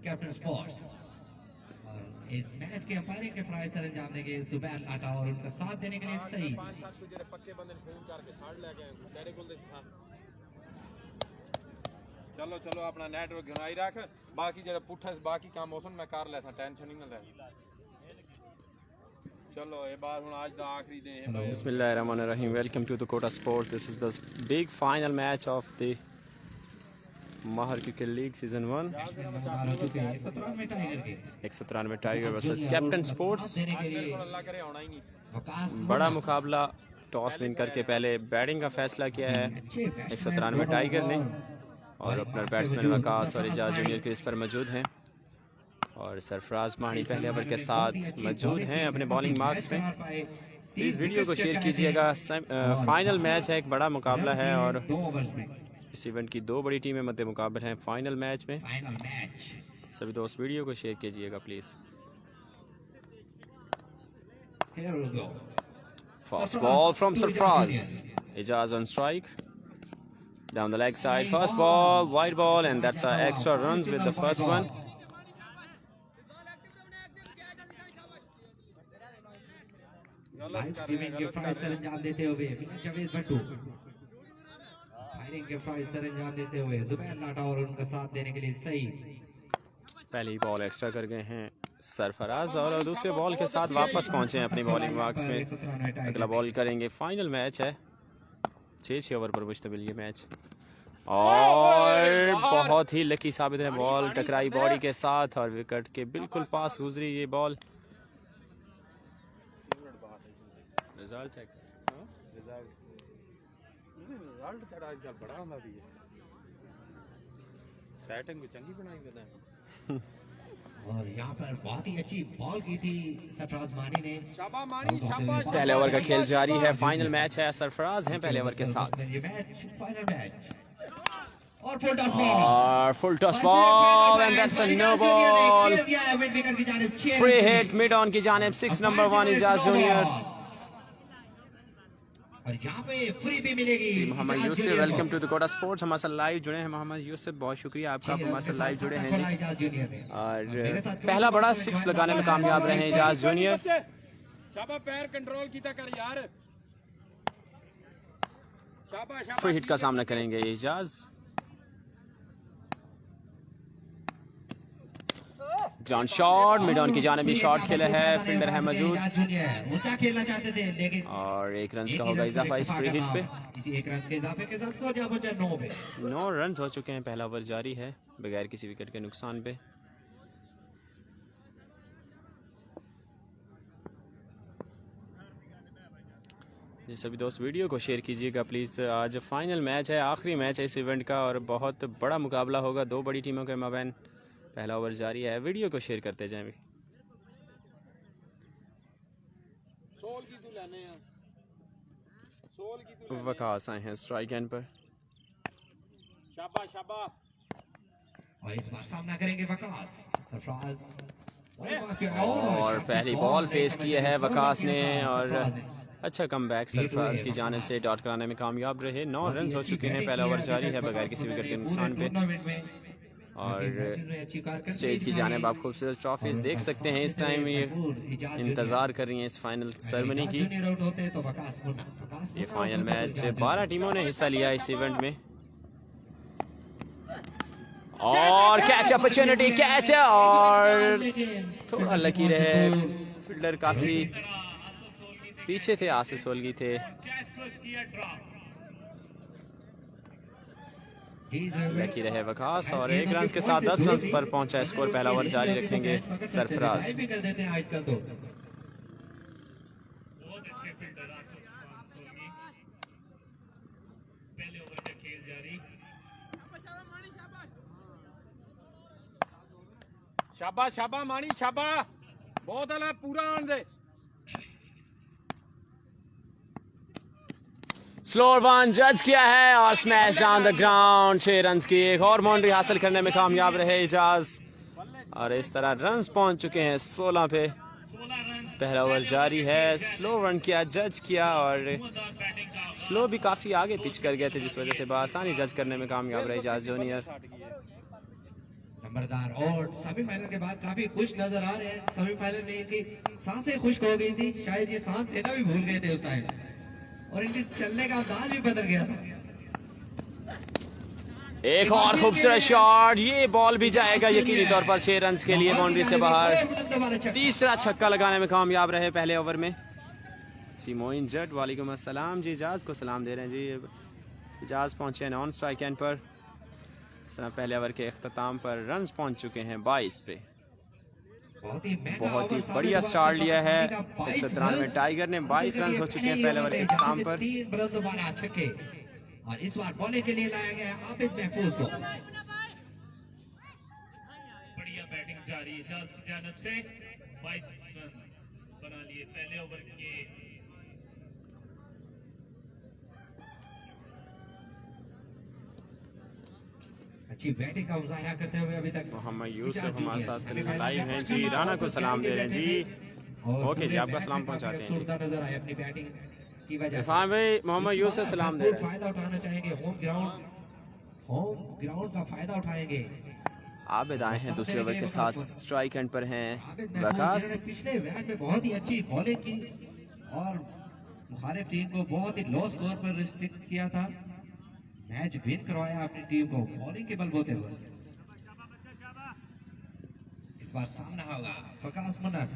Captain sports. और इस match के अंपायरिंग के प्राइस सर अंजाम देंगे जुबैर लाटा और उनका साथ देने के लिए सही। चलो चलो अपना नेटवर्क घुनाई रख, बाकी जो पुठा बाकी काम मौसम मैं कर लेता, टेंशन ही ना ले। चलो ये बात हुन आज दा आखिरी दिन है। Bismillahirrahmanirrahim. Welcome to the Kota Sports. This is the big final match of the Mahar Cricket League Season 1. 193 tiger versus captain sports. बड़ा मुकाबला। टॉस विन करके पहले बैटिंग का फैसला किया है 193 टाइगर ने और अपना बैट्समैन वकास और एजाज जूनियर क्रीज पर मौजूद हैं और सरफराज माही पहले ओवर के साथ मौजूद हैं अपने बॉलिंग मार्क्स में। प्लीज़ वीडियो को शेयर कीजिएगा। फाइनल मैच है, एक बड़ा मुकाबला है और इस इवेंट की दो बड़ी टीमें मध्य मुकाबले हैं फाइनल मैच में। सभी दोस्त वीडियो को शेयर कीजिएगा please. First ball from Sarfraz. Ijaz on strike. Down the leg side. First ball, wide ball, and that's extra runs with the first one. Streaming के प्राइस सर अंजाम देते हुए Javed Bhattu, firing के प्राइस सर अंजाम देते हुए जुबैर लाटा और उनका साथ देने के लिए सही। पहली बॉल एक्स्ट्रा कर गए हैं सरफराज और दूसरे बॉल के साथ वापस पहुंचे हैं अपनी बॉलिंग बॉक्स में। अगला बॉल करेंगे। फाइनल मैच है, 6 ओवर पर मुश्तमिल ये मैच और बहुत ही लकी साबित है। बॉल टकराई बॉडी के साथ और विकेट के बिल्कुल पास गुजरी ये बॉल। रिजल्ट चेक रिजल्ट थोड़ा आजकल बड़ा होंदा भी है, सेटिंग को चंगी बनाई देता है। और यहाँ पर बहुत ही अच्छी बॉल की थी सरफराज मानी ने। शाबाश मानी, शाबाश। पहले ओवर का खेल जारी है, फाइनल मैच है, सरफराज हैं पहले ओवर के साथ ये मैच फाइनल मैच और full toss ball and that's a no ball. Free hit mid on की जानिब 6 नंबर 1 इजाज जूनियर। और यहाँ पे फ्री भी मिलेगी। Mohammad Yusuf, welcome to Dakota sports. हमारे साथ लाइव जुड़े हैं मोहम्मद यूसुफ, बहुत शुक्रिया आपका, आप हमारे साथ लाइव जुड़े हैं जी। और पहला बड़ा 6 लगाने में कामयाब रहे हैं इजाज जूनियर। शाबाश, पैर कंट्रोल कीता कर यार। शाबाश, फ्री हिट का सामना करेंगे Ijaz. Ground shot mid on की जानिब शॉट खेला है, फील्डर है मौजूद ऊंचा खेलना चाहते थे लेकिन और 1 रन का होगा इजाफा इस फ्री हिट पे। 1 रन के इजाफे के साथ स्कोर जा पहुंचा 9 पे। 9 रन हो चुके हैं, पहला ओवर जारी है बगैर किसी विकेट के नुकसान पे। जी सभी दोस्त वीडियो को शेयर कीजिएगा प्लीज़। आज फाइनल मैच है, आखिरी मैच है इस इवेंट का और बहुत बड़ा मुकाबला होगा दो बड़ी टीमों के माबैन। पहला ओवर जारी है, वीडियो को शेयर करते जाएं भी। वकास आए हैं स्ट्राइक एंड पर। शाबाश शाबाश। और इस बार सामना करेंगे वकास। सरफराज और पहली बॉल फेस की है वकास ने और अच्छा कमबैक सरफराज की जानिब से डॉट कराने में कामयाब रहे। 9 रन हो चुके हैं, पहला ओवर जारी है बगैर किसी विकेट के नुकसान पे। और स्टेज की जानिब आप खूबसूरत ट्रॉफीज देख सकते हैं। इस टाइम ये इंतज़ार कर रही हैं इस फाइनल सेरेमनी की। ये फाइनल मैच 12 टीमों ने हिस्सा लिया इस इवेंट में और कैच अपॉर्चुनिटी, कैच है और थोड़ा लकी रहे, फील्डर काफ़ी पीछे थे, आसिफ सोलगी थे। लकी रहे वकास और 1 रन के साथ 10 रन पर पहुंचा स्कोर। पहला ओवर जारी रखेंगे सरफराज। शाबाश शाबाश मानी, शाबाश, बहुत अला पूरा आन दे। स्लोअर वन जज किया है और smash down the ground. 6 run की एक और बाउंड्री हासिल करने में कामयाब रहे इजाज और इस तरह रन पहुंच चुके हैं 16 पे। पहला ओवर जारी है, स्लो रन किया, जज किया और स्लो भी काफ़ी आगे पिच कर गए थे जिस वजह से बआसानी जज करने में कामयाब रहे इजाज जूनियर। नंबरदार और सेमीफाइनल के बाद काफी खुश नजर आ रहे हैं। सेमीफाइनल में इनकी सांसें खुश्क हो गई थी, शायद ये सांस लेना भी भूल गए थे उस टाइम, और इनके चलने का अंदाज भी बदल गया था। एक और खूबसूरत शॉट, ये बॉल भी जाएगा यकीनी तौर पर 6 रन के लिए बाउंड्री से बाहर। तीसरा छक्का लगाने में कामयाब रहे पहले ओवर में। जी मोइन जट वालेकुम अस्सलाम जी, इजाज को सलाम दे रहे हैं जी। इजाज पहुंचे हैं नॉन स्ट्राइक एंड पर। इस तरह पहले ओवर के अख्ताम पर रन्स पहुंच चुके हैं 22 पे। बहुत ही बढ़िया स्टार्ट लिया है 193 में। टाइगर ने 22 रन हो चुके हैं पहले ओवर के अख्ताम पर। और इस बार बॉलिंग के लिए लाया गया आबिद महफूज को। बढ़िया बैटिंग जारी इजाज की जानिब से 22 रन बना लिए पहले ओवर के। अच्छी बैटिंग का मुजाहरा करते हुए अभी तक मोहम्मद यूसुफ हमारे साथ लाइव हैं जी। राना को सलाम दे रहे हैं जी। ओके जी, आपका सलाम पहुंचाते हैं। नजर आए अपनी बैटिंग की वजह से। हाँ भाई, मोहम्मद यूसुफ सलाम दे रहे हैं। फायदा उठाना चाहेंगे, होम ग्राउंड का फायदा उठाएंगे। आबिद आए हैं दूसरे ओवर के साथ, स्ट्राइक एंड पर हैं वकास। पिछले मैच में बहुत ही अच्छी बॉलिंग की और मुखालिफ टीम को बहुत ही लो स्कोर पर रिस्ट्रिक्ट किया था। मैच विन करवाया अपनी टीम को बॉलिंग के बलबूते हुए। इस बार सामना होगा वकास मुन्ना से।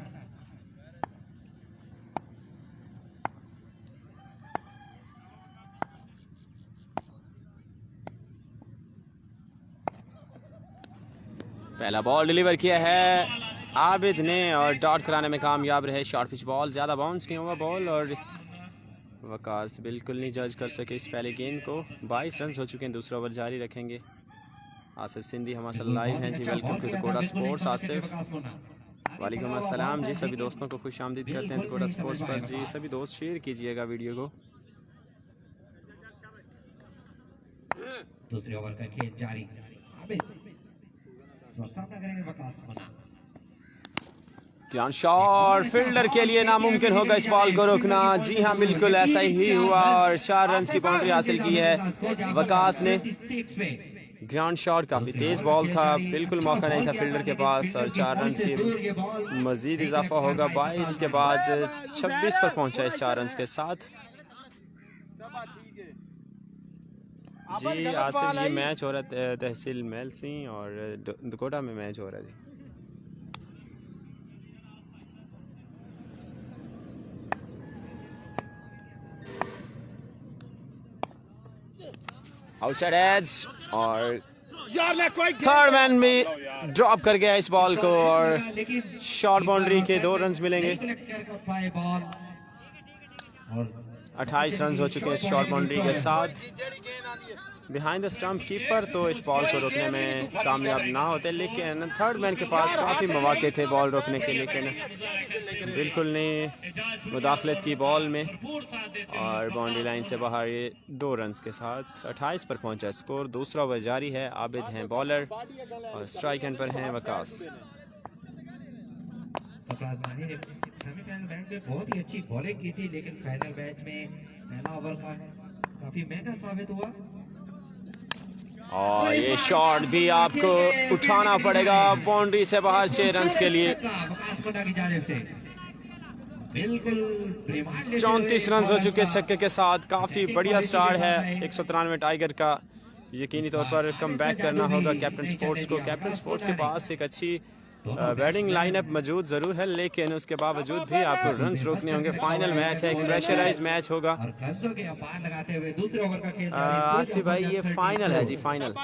पहला बॉल डिलीवर किया है आबिद ने और डॉट कराने में कामयाब रहे। शॉर्ट पिच बॉल, ज़्यादा बाउंस नहीं हुआ बॉल और वकास बिल्कुल नहीं जज कर सके इस पहले गेंद को। 22 रन हो चुके हैं, दूसरा ओवर जारी रखेंगे। आसिफ सिंधी हमारे साथ लाइव हैं जी। Welcome to Dakota sports. Asif वालेकुम अस्सलाम जी। सभी दोस्तों को खुश आमदीद करते हैं कोटा स्पोर्ट्स पर जी। सभी दोस्त शेयर कीजिएगा वीडियो को। दूसरे ओवर का खेल जारी। सामना करेंगे वकास मुन्ना। शॉट फील्डर के लिए नामुमकिन होगा इस बॉल को रोकना। जी हाँ, बिल्कुल ऐसा ही हुआ और 4 रन की बाउंड्री हासिल की है वकास ने। ग्राउंड शॉट, काफ़ी तेज़ बॉल था, बिल्कुल मौका नहीं था फील्डर के पास और 4 रन की मजीद इजाफा होगा। 22 के बाद 26 पर पहुंचा इस 4 रन के साथ। जी आसिफ, ये मैच हो रहा है तहसील महल सिंह और दकोटा में मैच हो रहा है जी। आउटसाइड एज और थर्ड मैन भी ड्रॉप कर गया इस बॉल को और शॉर्ट बाउंड्री के 2 रन मिलेंगे। 28 रन हो चुके हैं इस शॉर्ट बाउंड्री के साथ। बिहाइंड द स्टंप कीपर तो इस बॉल को रोकने में कामयाब ना होते, लेकिन थर्ड मैन के पास काफ़ी मौके थे बॉल रोकने के, लेकिन बिल्कुल नहीं मुदाखलत की बॉल में और बाउंड्री लाइन से बाहर ये 2 रन के साथ 28 पर पहुंचा स्कोर। दूसरा ओवर जारी है। आबिद हैं बॉलर और स्ट्राइक एंड पर हैं वकास। सेमीफाइनल मैच में बहुत ही अच्छी बॉलिंग की थी, लेकिन फाइनल मैच में पहला ओवर का काफी महंगा साबित हुआ और ये शॉट भी आपको उठाना पड़ेगा बाउंड्री से बाहर 6 रन के लिए। 34 रन हो चुके छक्के के साथ। काफ़ी बढ़िया स्टार्ट है 193 टाइगर का। यकीनी तौर पर कम बैक करना होगा कैप्टन स्पोर्ट्स को। कैप्टन स्पोर्ट्स के पास एक अच्छी बैटिंग लाइनअप मौजूद ज़रूर है, लेकिन उसके बावजूद भी आपको रन्स रोकने होंगे। फाइनल मैच है, एक प्रेशराइज मैच होगा। आसिफ भाई, ये फाइनल है जी, final.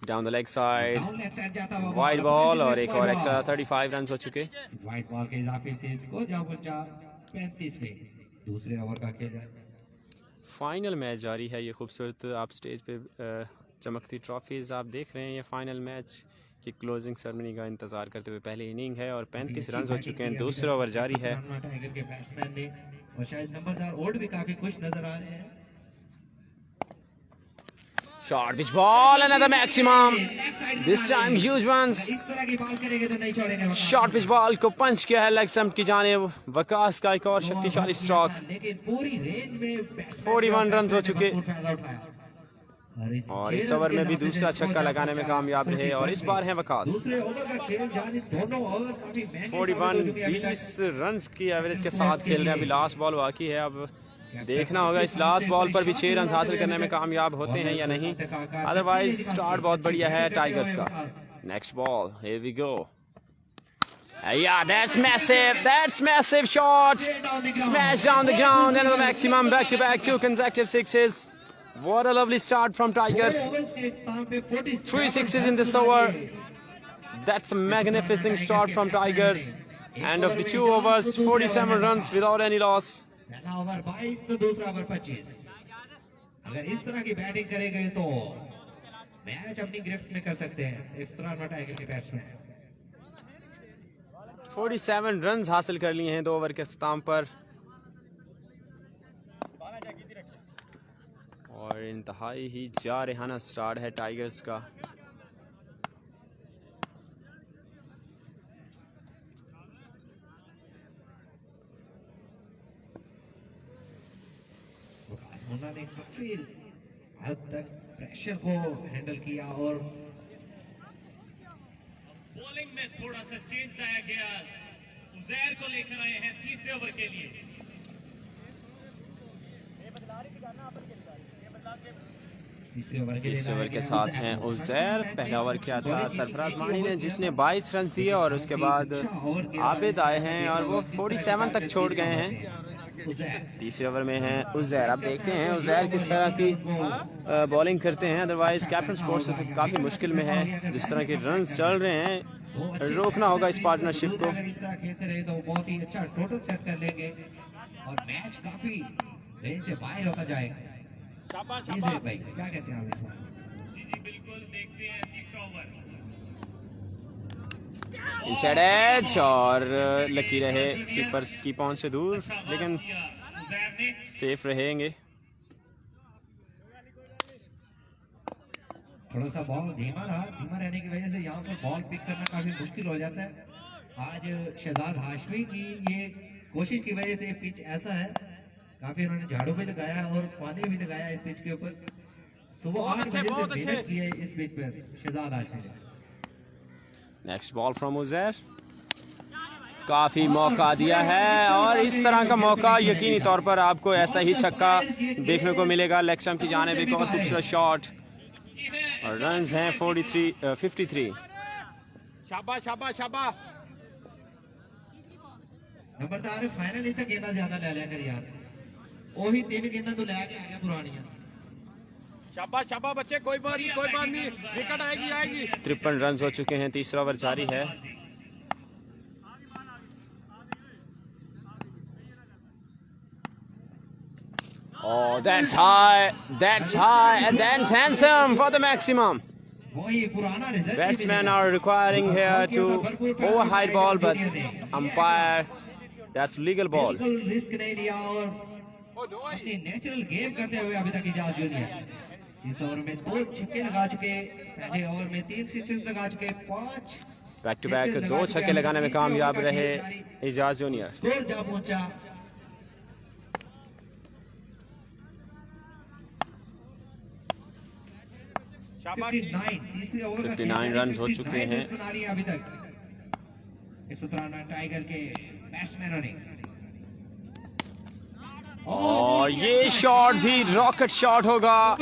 Down the leg side wide ball और एक और एक्स्ट्रा 35 रन हो चुके। वाइड बॉल के इजाफे से स्कोर जा पहुंचा 35 पे। दूसरे ओवर का खेल फाइनल मैच जारी है। ये खूबसूरत आप स्टेज पे चमकती ट्रॉफीज़ आप देख रहे हैं। ये फाइनल मैच की क्लोजिंग सेरेमनी का इंतजार करते हुए पहली इनिंग है और 35 रन हो चुके हैं। दूसरा ओवर जारी है। टाइगर के बैट्समैन ने और शायद नंबरदार ओल्ड भी काफी खुश नजर आ रहे हैं। Short pitch ball, another maximum, this time huge ones. इस तरह की बॉल करेंगे तो नहीं छोड़ेंगे। शॉर्ट पिच बॉल को पंच किया है लेग स्टंप की जानिब। वकास का एक और शक्तिशाली स्ट्रोक। लेकिन पूरी रेंज में 41 रन हो चुके। और इस ओवर में भी दूसरा छक्का लगाने में कामयाब रहे और इस बार हैं वकास। दूसरे ओवर का खेल जारी दोनों ओवर काफी महंगे साबित हो 41 चुके हैं अभी तक। 20 रन्स की एवरेज के साथ खेल रहे हैं। अभी लास्ट बॉल बाकी है, अब देखना होगा इस लास्ट बॉल पर भी 6 रन हासिल करने में कामयाब होते हैं या नहीं। अदरवाइज स्टार्ट बहुत बढ़िया है टाइगर्स का। Next ball, here we go. Yeah, that's massive shot, smash down the ground, and the maximum back-to-back 2 consecutive sixes. What a lovely start from Tigers. 3 sixes in this over. That's a magnificent start from Tigers. And of the 2 overs, 47 runs without any loss. पहला over 22 तो दूसरा over 25। अगर इस तरह की batting करेंगे तो match अपनी गिरफ्त में कर सकते हैं इस तरह टाइगर के बैट्समैन। 47 रन हासिल कर लिए हैं 2 ओवर के अख्ताम पर और इंतहाई ही जारहाना स्टार्ट है टाइगर्स का। मुन्ना ने काफी हद तक प्रेशर को हैंडल किया और बॉलिंग में थोड़ा सा चेंज लाया गया। उजैर को लेकर आए हैं तीसरे ओवर के लिए। तीसरे ओवर के साथ हैं उजैर। पहला ओवर किया था सरफराज मानी ने जिसने 22 रन दिए और उसके बाद आबिद आए हैं और वो 47 तक छोड़ गए हैं। तीसरे ओवर में हैं उजैर। अब देखते हैं उजैर किस तरह की बॉलिंग करते हैं। अदरवाइज कैप्टन स्पोर्ट्स काफ़ी मुश्किल में है। जिस तरह के रन चल रहे हैं रोकना होगा इस पार्टनरशिप को। अगर इस तरह खेलते रहे तो बहुत ही अच्छा टोटल सेट कर लेंगे और मैच काफी रेंज से बाहर होता जाएगा। भाई क्या कहते हैं आप इस बार? जी बिल्कुल, देखते हैं तीसरा ओवर। इनसाइड एज और लकी रहे कीपर की पहुंच से दूर, लेकिन उजैर ने सेफ रहेंगे। थोड़ा सा बॉल धीमा रहा, धीमा रहने की वजह से यहाँ पर बॉल पिक करना काफी मुश्किल हो जाता है। आज शहजाद हाशमी की ये कोशिश की वजह से पिच ऐसा है, काफी उन्होंने झाड़ू भी लगाया और पानी भी लगाया इस पिच के ऊपर। सुबह 8 बजे से मेहनत की है इस पिच पर शहजाद हाशमी ने। Next ball from Uzair. काफी मौका दिया है और इस तरह का मौका यकीनी तौर पर आपको ऐसा ही छक्का देखने को मिलेगा। लेग स्टंप की जाने भी बहुत खूबसूरत शॉट और रन्स हैं 53। शाबाश शाबाश शाबाश। नंबरदार फाइनल ही तक गेंदा ज्यादा ले लिया कर यार, वही 3 गेंदा तो लेके आ गया पुरानियां। शाबाश शाबाश बच्चे, कोई बात नहीं, विकेट आएगी। 53 रन हो चुके हैं। तीसरा ओवर जारी है। Oh, that's high, and that's handsome for the maximum. वही पुराना result. Batsmen are requiring here to overhide ball, but umpire, that's legal ball. बिल्कुल रिस्क नहीं लिया और अपनी नेचुरल गेम करते हुए अभी तक इजाज जूनियर इस ओवर में 2 छक्के लगा चुके, पहले ओवर में 3 सिक्सेस लगा चुके, 5 बैक टू बैक 2 छक्के लगाने में कामयाब रहे इजाज जूनियर। स्कोर जा पहुंचा। 59 रन हो चुके हैं। अभी तक 193 टाइगर के बैट्समैनों ने। और ये शॉट भी रॉकेट शॉट होगा।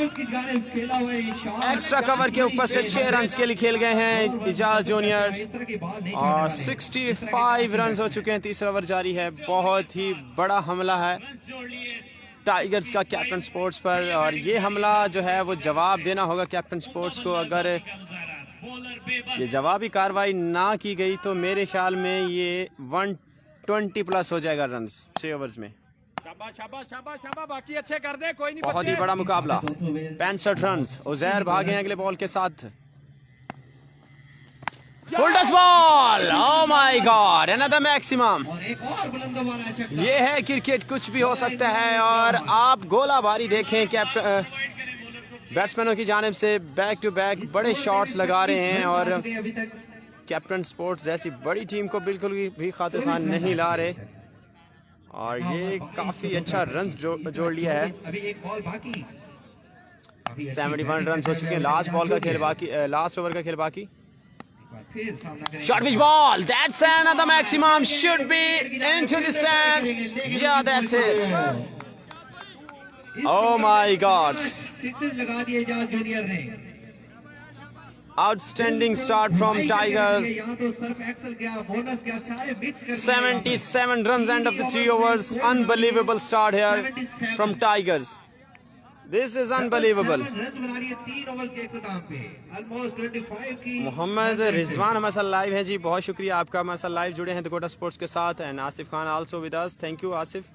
एक्स्ट्रा कवर के ऊपर से 6 रन के लिए खेल गए हैं इजाज जूनियर और 65 रन हो चुके हैं। तीसरा ओवर जारी है। बहुत ही बड़ा हमला है टाइगर्स का कैप्टन स्पोर्ट्स पर और ये हमला जो है वो जवाब देना होगा कैप्टन स्पोर्ट्स को। अगर ये जवाबी कार्रवाई ना की गई तो मेरे ख्याल में ये 120 प्लस हो जाएगा रन 6 ओवर्स में। शाबाश बाकी अच्छे कर दे, कोई नहीं। बहुत ही बड़ा मुकाबला। 65 रन। उजैर भागे अगले बॉल के साथ। Full touch ball, oh my God, another maximum. ये है क्रिकेट, कुछ भी हो सकता है। और आप गोलाबारी देखें बैट्समैनों की जानिब से बैक टू बैक बड़े शॉट्स लगा रहे हैं और कैप्टन स्पोर्ट्स जैसी बड़ी टीम को बिल्कुल भी खातिर खान नहीं ला रहे और ये काफी अच्छा रन जोड़ लिया है। अभी एक बॉल बाकी। 71 रन हो चुके हैं। लास्ट बॉल का खेल बाकी, लास्ट ओवर का खेल बाकी। फिर सामना करेंगे। Short pitch ball. That's another maximum. Should be into the stand. Yeah, that's it. Oh my God. Sixes लगा दिए एजाज जूनियर ने। Outstanding start from Tigers. यहाँ तो सर्फ एक्सल क्या, बोनस क्या, सारे मिक्स कर दिए। 77 runs end of the 3 overs. Unbelievable start here from Tigers. This is unbelievable. Run बना लिए 3 ओवर के इख्तिताम पे। Almost 25 की। मोहम्मद रिजवान हमारे साथ लाइव है जी, बहुत शुक्रिया आपका, हमारे साथ लाइव जुड़े हैं द कोटा स्पोर्ट्स के साथ। And Asif Khan also with us, thank you Asif.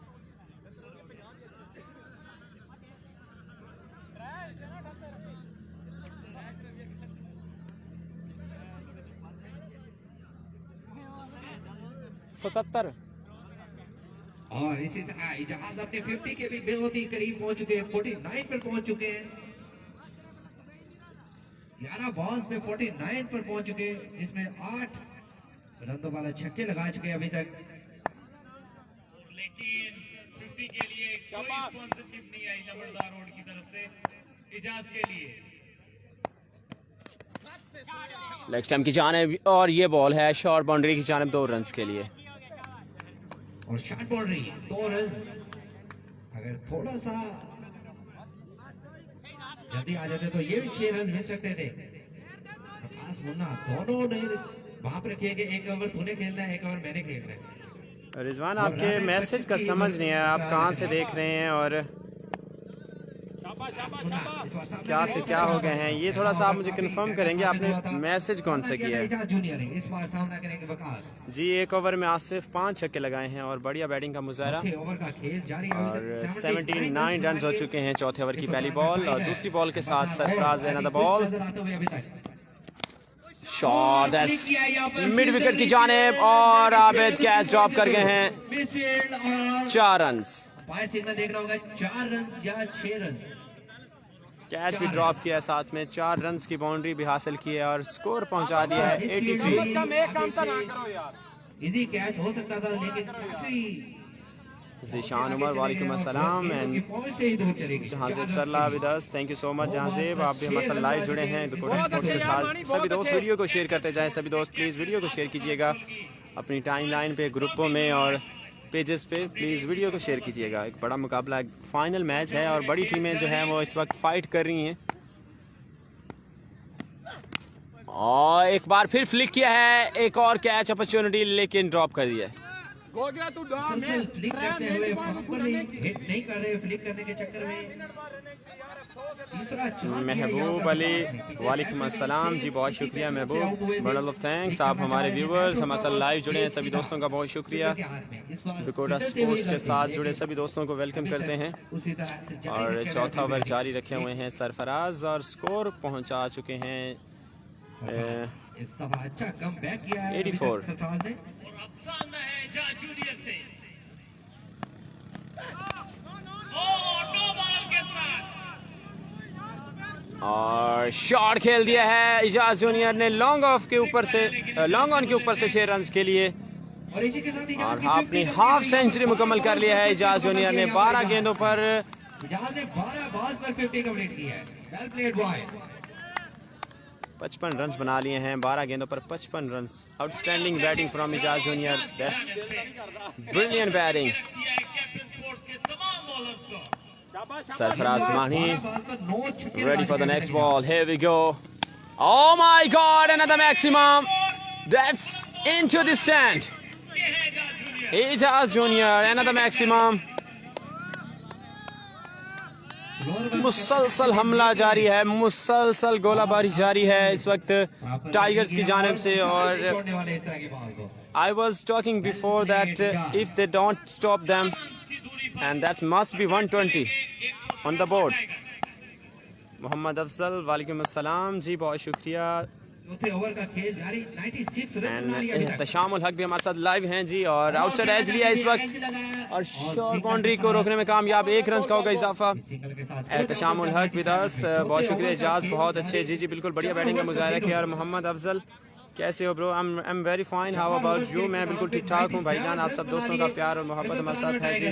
सतहत्तर। और इसी तरह इजाज अपने 50 के भी बहुत ही करीब पहुंच चुके हैं, 49 पर पहुंच चुके हैं। 11 बॉल्स में 49 पर पहुंच चुके हैं, जिसमें 8 रनों वाला छक्के लगा चुके हैं अभी तक। लेकिन 50 के लिए कोई स्पॉन्सरशिप नहीं आई लंबरदार रोड की तरफ से इजाज के लिए। लेग स्टंप की जानिब और ये बॉल है शॉर्ट बाउंड्री की जानिब 2 रन के लिए। और शॉर्ट बाउंड्री 2 रन। अगर थोड़ा सा जल्दी आ जाते तो ये भी 6 रन मिल सकते थे। प्रकाश मुन्ना दोनों ने भाप रखे कि एक ओवर तूने खेलना है, एक ओवर मैंने खेलना है। रिजवान आपके मैसेज का समझ नहीं है, आप कहाँ से देख रहे हैं और क्या से क्या हो गए हैं, ये थोड़ा सा आप मुझे कंफर्म करेंगे, आपने मैसेज कौन सा किया है। इस बार सामना करेंगे वकास जी, एक ओवर में आसिफ 5 छक्के लगाए हैं और बढ़िया बैटिंग का मुजाहरा। ओवर का खेल जारी है और 79 रन हो चुके हैं चौथे ओवर की पहली बॉल और दूसरी बॉल के साथ सरफराज है another ball. Shot mid wicket की जानिब और आबिद कैच ड्रॉप कर गए हैं। 4 रन सिग्नल देखना होगा, 4 रन या 6 रन। कैच भी ड्रॉप किया है, साथ में 4 रन की बाउंड्री भी हासिल की है और स्कोर पहुंचा दिया है 83। इजी कैच हो सकता था लेकिन काफी ज़ीशान उमर वालेकुम अस्सलाम and Jahanzeb Sarla with us, thank you so much Jahanzeb, आप भी हमारे साथ लाइव जुड़े हैं द कोटा स्पोर्ट्स के साथ। सभी दोस्त वीडियो को शेयर करते जाएं, सभी दोस्त प्लीज़ वीडियो को शेयर कीजिएगा अपनी टाइमलाइन पे, ग्रुपों में और पेजेस पे, प्लीज़ वीडियो को शेयर कीजिएगा। एक बड़ा मुकाबला, एक फाइनल मैच है और बड़ी टीमें जो हैं वो इस वक्त फाइट कर रही हैं। और एक बार फिर फ्लिक किया है, एक और कैच अपॉर्चुनिटी लेकिन ड्रॉप कर दिया है। हो गया तू फ्लिक करते हुए प्रॉपर्ली हिट नहीं कर रहे, फ्लिक करने के चक्कर में तीसरा चांस। महबूब अली वालेकुम अस्सलाम जी, बहुत शुक्रिया महबूब, बंडल ऑफ थैंक्स। आप हमारे व्यूवर्स हमारे साथ लाइव जुड़े हैं, सभी दोस्तों का बहुत शुक्रिया। द कोटा स्पोर्ट्स के साथ जुड़े सभी दोस्तों को वेलकम करते हैं। और चौथा ओवर जारी रखे हुए हैं सरफराज और स्कोर पहुंचा चुके हैं 84। सामना है इजाज जूनियर से नो बॉल के साथ और शॉट खेल दिया है इजाज जूनियर ने लॉन्ग ऑफ के ऊपर से, लॉन्ग ऑन के ऊपर से 6 रन के लिए और अपनी हाफ सेंचुरी मुकम्मल कर लिया है इजाज जूनियर ने। 12 गेंदों पर इजाज ने 12 बॉल पर 50 कंप्लीट किया है। Well played boy. 55 रन बना लिए हैं 12 गेंदों पर 55 run. Outstanding batting from Ijaz junior, that's brilliant batting. Sarfaraz Mani ready for the next ball, here we go, oh my god, another maximum, that's into the stand, Ijaz Junior, another maximum। मुसलसल हमला जारी है, मुसलसल गोलाबारी जारी है इस वक्त टाइगर्स की जानिब से। और I was talking before that if they don't stop them and that must be 120 on the board। Mohammad Afzal वालेकुम अस्सलाम जी, बहुत शुक्रिया। चौथे ओवर का खेल जारी, 96 रन बना लिया अभी तक। तशामुल हक भी हमारे साथ लाइव हैं जी और आउटसाइड एज लिया इस वक्त और शॉर्ट बाउंड्री को रोकने में कामयाब, 1 रन का होगा इजाफा। तशामुल हक विद अस, बहुत शुक्रिया इजाज, बहुत अच्छे, जी जी बिल्कुल बढ़िया बैटिंग का मुजाहरा किया। और मोहम्मद अफजल कैसे हो bro? I am very fine, how about you? मैं बिल्कुल ठीक ठाक हूँ भाईजान, आप सब दोस्तों का प्यार और मोहब्बत हमारे साथ है जी।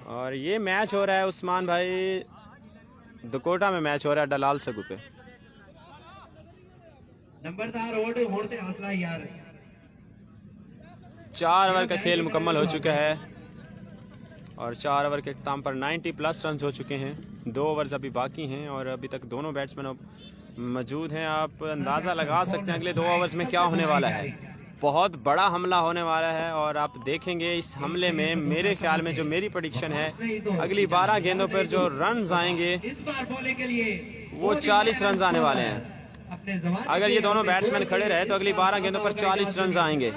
और ये मैच हो रहा है उस्मान भाई दुकोटा में मैच हो रहा है डलाल सगू पे। नंबरदार रोड होने से हौसला यार। 4 ओवर का खेल मुकम्मल हो चुका है और 4 ओवर के इख्ताम पर 90+ रन हो चुके हैं। 2 ओवर्स अभी बाकी हैं और अभी तक दोनों बैट्समैन मौजूद हैं। आप अंदाज़ा लगा सकते हैं अगले 2 ओवर्स में क्या होने वाला है। बहुत बड़ा हमला होने वाला है और आप देखेंगे इस हमले में मेरे ख्याल में जो मेरी प्रेडिक्शन है अगली 12 गेंदों पर जो रन आएंगे इस बार बॉलिंग के लिए वो 40 रन आने वाले हैं। अगर ये दोनों बैट्समैन खड़े रहे तो अगली 12 गेंदों पर 40 रन आएंगे।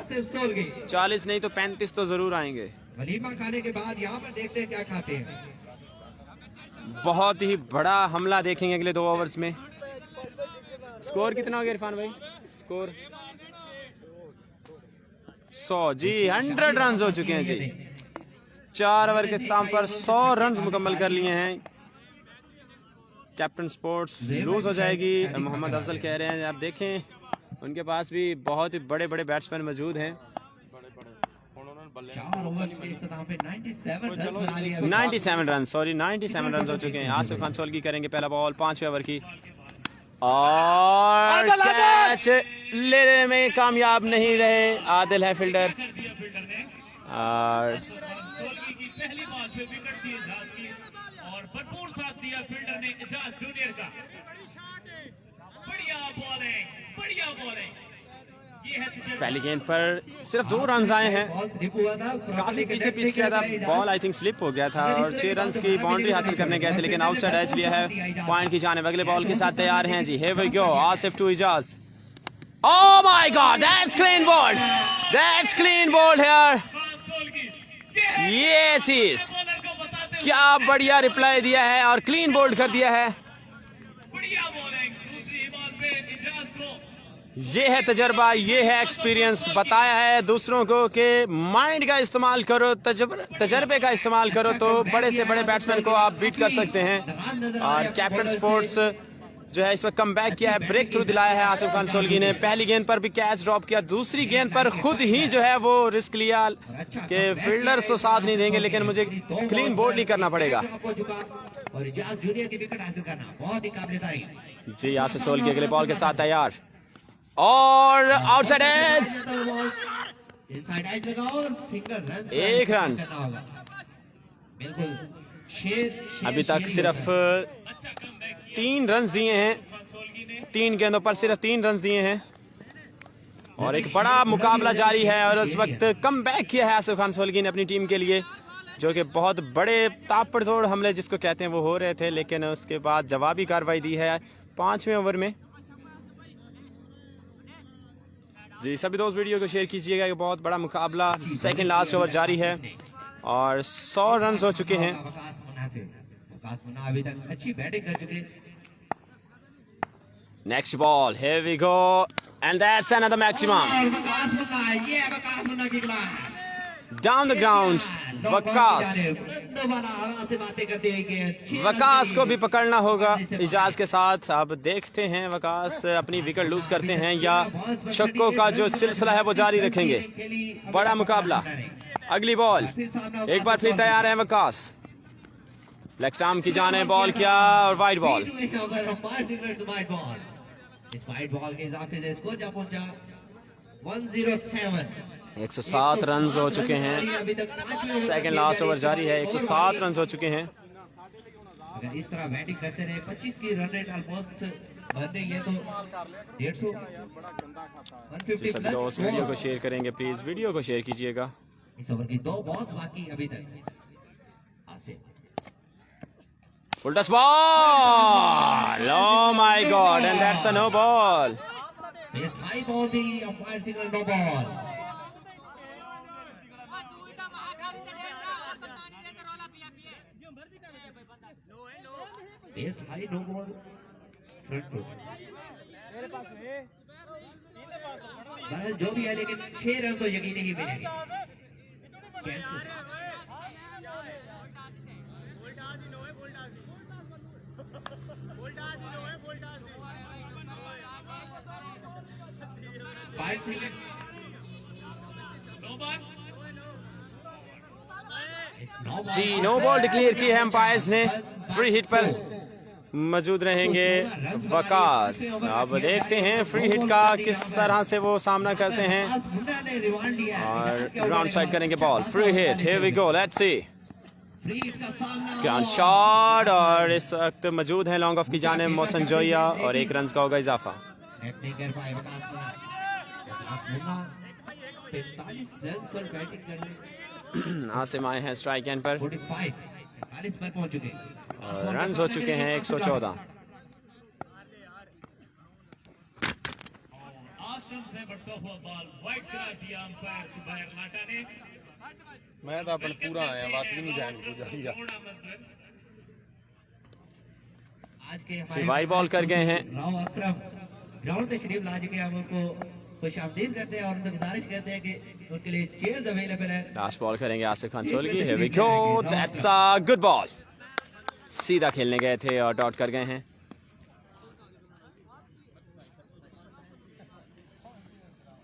40 नहीं तो 35 तो जरूर आएंगे। वलीमा खाने के बाद यहाँ पर देखते हैं क्या खाते हैं। बहुत ही बड़ा हमला देखेंगे अगले 2 ओवर्स में। स्कोर कितना हो गया इरफान भाई? स्कोर 100 जी, 100 रन हो चुके हैं जी। 4 ओवर के इख्तिताम पर 100 रन मुकम्मल कर लिए हैं। कैप्टन स्पोर्ट्स लूज हो जाएगी, मोहम्मद अफजल कह रहे हैं। आप देखें उनके पास भी बहुत ही बड़े बड़े बैट्समैन मौजूद हैं। 97 रन, सॉरी 97 रन हो चुके हैं। आसिफ खान सोलगी करेंगे पहला बॉल 5वें ओवर की और कैच लेने में कामयाब नहीं रहे। आदिल है फील्डर और पहली बॉल पे विकेट दिए इजाज की और भरपूर साथ दिया फील्डर ने इजाज जूनियर का। बढ़िया बॉलिंग, बढ़िया बॉलिंग। पहली गेंद पर सिर्फ 2 रन आए हैं। काफी पीछे पिच किया था, बॉल आई थिंक स्लिप हो गया था और 6 रन की बाउंड्री हासिल करने गए थे लेकिन आउटसाइड एज लिया है पॉइंट की जानिब। अगले बॉल के साथ तैयार हैं जी। Here we go, Asif to Ijaz. Oh my god, that's clean bowled, that's clean bowled here. ये चीज क्या बढ़िया रिप्लाई दिया है और क्लीन बोल्ड कर दिया है। बढ़िया बॉलिंग, दूसरी बॉल पे इजाज को। ये है तजर्बा, ये है एक्सपीरियंस। बताया है दूसरों को कि माइंड का इस्तेमाल करो, तजर्बे का इस्तेमाल करो तो बड़े से बड़े बैट्समैन को आप बीट कर सकते हैं। और कैप्टन स्पोर्ट्स जो है इस वक्त कम बैक किया है, ब्रेक थ्रू दिलाया है आसिफ खान सोलगी ने। पहली गेंद पर भी कैच ड्रॉप किया, दूसरी गेंद पर खुद ही जो है वो रिस्क लिया कि फील्डर्स तो साथ नहीं देंगे लेकिन मुझे क्लीन बोल्ड ही करना पड़ेगा। और इजाज जूनियर की विकेट हासिल करना बहुत ही काबिल तारीफ जी। आसिफ सोलगी अगले बॉल के साथ तैयार और आउटसाइड एज, इनसाइड एज लगाओ और सिंगल रन। 1 रन। बिल्कुल शेर अभी तक सिर्फ 3 रन दिए हैं। 3 गेंदों पर सिर्फ 3 रन दिए हैं और एक बड़ा मुकाबला जारी है। और उस वक्त कम बैक किया है आसिफ खान सोलगी ने अपनी टीम के लिए, जो कि बहुत बड़े ताबड़तोड़ हमले जिसको कहते हैं वो हो रहे थे लेकिन उसके बाद जवाबी कार्रवाई दी है 5वें ओवर में। जी सभी दोस्त वीडियो को शेयर कीजिएगा। ये बहुत बड़ा मुकाबला, सेकंड लास्ट ओवर जारी है और 100 रन हो चुके हैं। अभी तक अच्छी बैटिंग कर चुके। Next ball, here we go and that's another maximum down the ground. Waqas को भी पकड़ना होगा इजाज के साथ। अब देखते हैं वकास अपनी विकेट लूज करते हैं या छक्कों का जो सिलसिला है वो जारी रखेंगे। बड़ा मुकाबला। अगली बॉल एक बार फिर तैयार है वकास। लेग स्टंप की जाने बॉल किया और वाइड बॉल। इस वाइड बॉल के हिसाब से स्कोर जा पहुंचा 107। 107 रन हो चुके हैं। सेकंड लास्ट ओवर जारी है। 107 रन हो चुके हैं। अगर इस तरह बैटिंग करते रहे 25 की रन रेट ऑलमोस्ट बन रही है तो 150 150 सभी दोस्त वीडियो को शेयर करेंगे, प्लीज वीडियो को शेयर कीजिएगा। इस ओवर की 2 बॉल्स बाकी अभी तक। Full toss ball! Oh my God! And that's a no ball. Best high ball the umpire signal no ball. Best high no ball. Front foot. बहरहाल जो भी है लेकिन 6 रन तो यकीनी ही मिलेंगे। कैंसिल। जी नो बॉल डिक्लेयर की है एम्पायर्स ने। फ्री हिट पर मौजूद रहेंगे वकास। अब देखते हैं फ्री हिट का किस तरह से वो सामना करते हैं और ग्राउंड साइड करेंगे ball. Free hit, here we go, let's see. Ground shot और इस वक्त मौजूद हैं लॉन्ग ऑफ की जाने मोहसिन जोया और 1 रन का होगा इजाफा। आसिम आए हैं स्ट्राइक एंड पर और रन हो चुके हैं 114। आश्रम से बढ़ता हुआ बॉल वाइड करा दिया अंपायर सुबैर लाटा ने। मैं तो अपन पूरा आया बात भी नहीं जान को जाइया। आज के जी वाई बॉल कर गए हैं। राव अकरम ग्राउंड तशरीफ ला चुके हैं। हम उनको खुशामदीद करते हैं और उनसे गुजारिश करते हैं कि उनके लिए चेयर्स अवेलेबल है। लास्ट बॉल करेंगे Asif Khan Solgi. Here we go, that's a good ball. सीधा खेलने गए थे और डॉट कर गए हैं।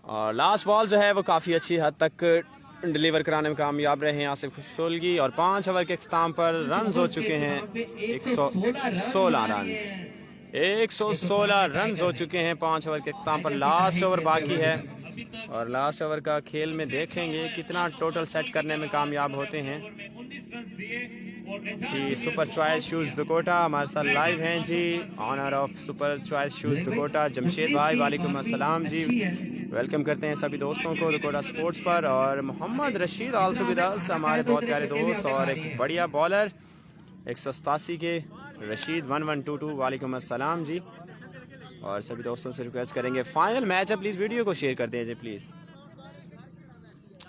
और लास्ट बॉल जो है वो काफ़ी अच्छी हद तक डिलीवर कराने में कामयाब रहे हैं आसिफ सोलगी और 5 ओवर के इख्तिताम पर रन हो चुके हैं 116 रन। 116 रन हो चुके हैं 5 ओवर के इख्तिताम पर। लास्ट ओवर बाकी है और लास्ट ओवर का खेल में देखेंगे कितना टोटल सेट करने में कामयाब होते हैं। जी सुपर चॉइस शूज़ दुकोटा हमारे साथ लाइव हैं जी। Owner of super choice shoes Dakota Jamshed भाई, वालेकुम अस्सलाम जी। वेलकम करते हैं सभी दोस्तों को दुकोटा स्पोर्ट्स पर। और Mohammad Rashid also with us, हमारे बहुत प्यारे दोस्त और एक बढ़िया बॉलर 187 के रशीद 1122, वालेकुम अस्सलाम जी। और सभी दोस्तों से रिक्वेस्ट करेंगे फाइनल मैच है प्लीज़ वीडियो को शेयर कर दीजिए प्लीज़।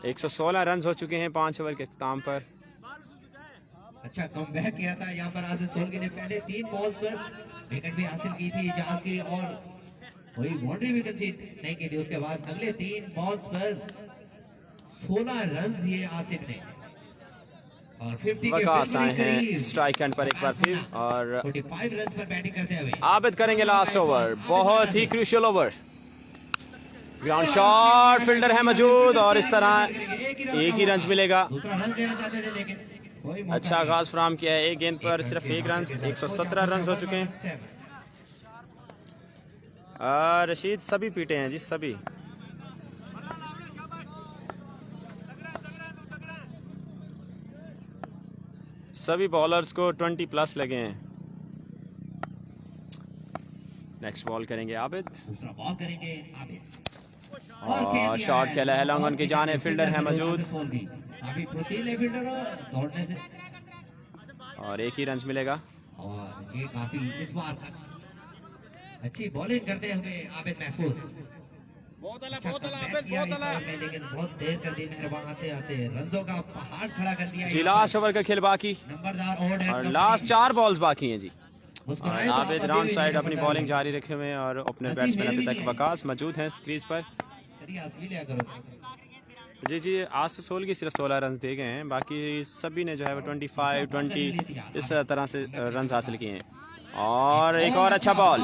116 रन हो चुके हैं 5 ओवर के इख्तिताम पर। अच्छा कमबैक किया था यहाँ पर आसिफ सोलगी ने। पहले 3 बॉल्स पर विकेट भी हासिल की थी जहाज की और कोई बाउंड्री भी कंसीड नहीं की थी। उसके बाद अगले 3 बॉल्स पर 16 रन दिए आसिफ ने और 50 वकास आए हैं स्ट्राइक एंड पर एक बार फिर और 45 रन पर बैटिंग करते हुए आबिद करेंगे लास्ट ओवर। बहुत ही crucial over. Ground shot, fielder है मौजूद और इस तरह एक ही रन मिलेगा। दूसरा रन देना चाहते थे लेकिन कोई मौका अच्छा आगाज फराम किया है। एक गेंद पर सिर्फ 1 रन। 117 रन हो चुके हैं। रशीद सभी पीटे हैं जी, सभी। सभी बॉलर्स को 20 प्लस लगे हैं। नेक्स्ट बॉल करेंगे आबिद दूसरा बॉल करेंगे आबिद और शॉट खेला है लॉन्ग ऑन की जाने। फील्डर है मौजूद काफी फुर्तीले फील्डर हो दौड़ने से और 1 ही रन मिलेगा। और ये काफी इस बार अच्छी बॉलिंग करते हुए आबिद महफूज। बहुत अला अच्छा बहुत अला comeback आबिद किया बहुत इस अला। ओवर में, लेकिन बहुत देर कर दी मेहरबान आते आते रनों का पहाड़ खड़ा कर दिया। जी लास्ट ओवर का खेल बाकी नंबरदार और लास्ट 4 बॉल्स बाकी हैं जी। और आबिद राउंड साइड अपनी बॉलिंग जारी रखे हुए हैं और अपने बैट्समैन अभी तक वकास मौजूद हैं क्रीज पर। जी आज सोल की सिर्फ 16 रन दे गए हैं, बाकी सभी ने जो है वो 25, 20 इस तरह से रन हासिल किए हैं। और एक और अच्छा बॉल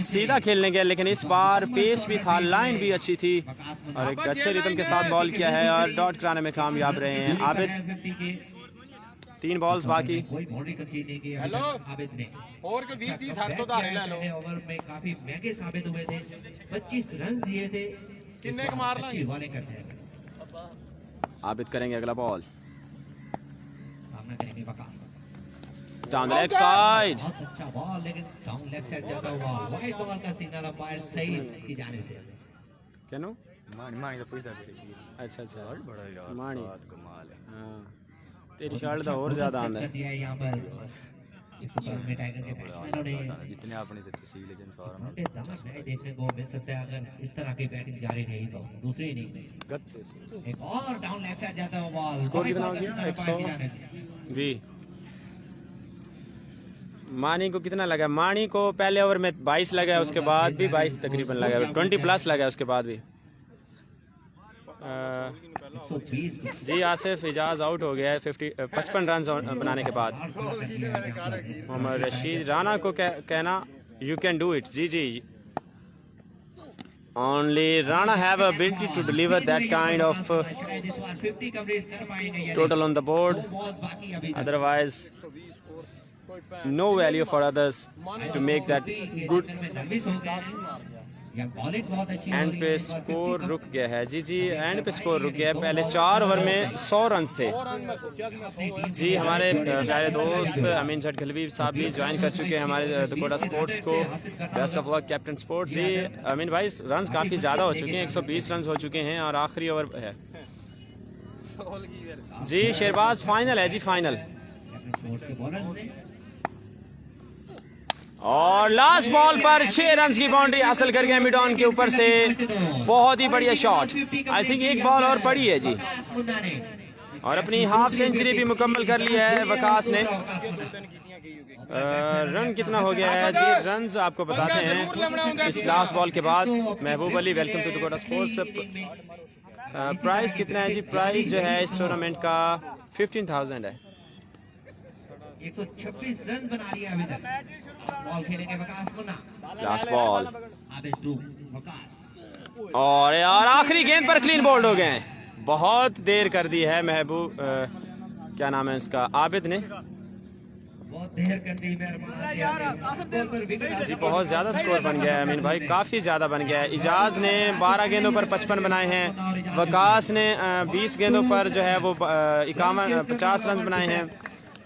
सीधा खेलने गया, लेकिन इस बार पेस भी था, लाइन भी अच्छी थी और एक अच्छे रिदम के साथ बॉल किया है और डॉट कराने में कामयाब रहे हैं आबिद। 3 बॉल्स बाकी। हेलो आबिद ने और के 20 30 तो धारे ले लो। ओवर में काफी महंगे साबित हुए थे। 25 रन दिए थे। किन्ने का मारना अच्छी बॉलिंग करते हैं। आबिद करेंगे अगला बॉल। सामना करेंगे वकास। Down leg side. बहुत अच्छा बॉल, लेकिन डाउन लेग साइड जाता हुआ वाइड बॉल का सिग्नल अंपायर सईद की जानिब से। क्या नो? मानी तो पूछता अच्छा बड़ा यार मानी। कमाल है। हाँ तेरी शर्ट तो और ज्यादा आंदा कर है। दिया है यहाँ पर इस ओवर में टाइगर के बैट्समैनों ने जितने अपनी तहसील है जिन सारा मोटे दांव नहीं देखने को मिल सकता है अगर इस तरह की बैटिंग जारी रही तो। दूसरी इनिंग में एक और डाउन लेग साइड जाता हुआ बॉल। स्कोर कितना हो गया? 100 जी। मानी को कितना लगा? मानी को पहले ओवर में 22 लगा, उसके बाद भी 22 तकरीबन लगा, 20 प्लस लगा उसके बाद भी। 120 जी आसिफ इजाज आउट हो गया है 55 रन बनाने के बाद। मोहम्मद रशीद राना को कहना यू कैन डू इट। जी only Rana have ability to deliver that kind of total on the board, otherwise no value for others to make that good. Nervous हो गए हैं या बॉलिंग बहुत अच्छी एंड पे स्कोर रुक गया है जी, एंड पे स्कोर रुक गया है। पहले 4 ओवर में 100 रन थे जी। हमारे प्यारे दोस्त अमीन झटघलवी साहब भी ज्वाइन कर चुके हैं हमारे दकोटा स्पोर्ट्स को। Best of luck captain sports जी। अमीन भाई रन काफ़ी ज़्यादा हो चुके हैं, 120 रन हो चुके हैं और आखिरी ओवर है जी। शेरबाज फाइनल है जी, फाइनल। और लास्ट बॉल पर 6 रन की बाउंड्री हासिल कर गए मिड ऑन के ऊपर से। बहुत ही बढ़िया शॉट। आई थिंक एक बॉल और पड़ी है जी, और अपनी हाफ सेंचुरी भी मुकम्मल कर ली है वकास ने। रन कितना हो गया है जी? रन्स आपको बताते हैं इस लास्ट बॉल के बाद। Mehboob Ali, welcome to Dakota sports. Price कितना है जी? प्राइस जो है इस टूर्नामेंट का 15,000 है। 126 रन बना लिया अभी तक। बॉल खेलेंगे Waqas Munna. Last ball Abid to Waqas. और यार आखिरी गेंद पर क्लीन बोल्ड हो गए। बहुत देर कर दी है महबूब क्या नाम है इसका, आबिद ने बहुत देर कर दी। मेहरबान जी, बहुत ज़्यादा स्कोर बन गया है अमीन भाई, काफ़ी ज़्यादा बन गया है। इजाज़ ने 12 गेंदों पर 55 बनाए हैं। वकास ने 20 गेंदों पर जो है वो 50 रन बनाए हैं।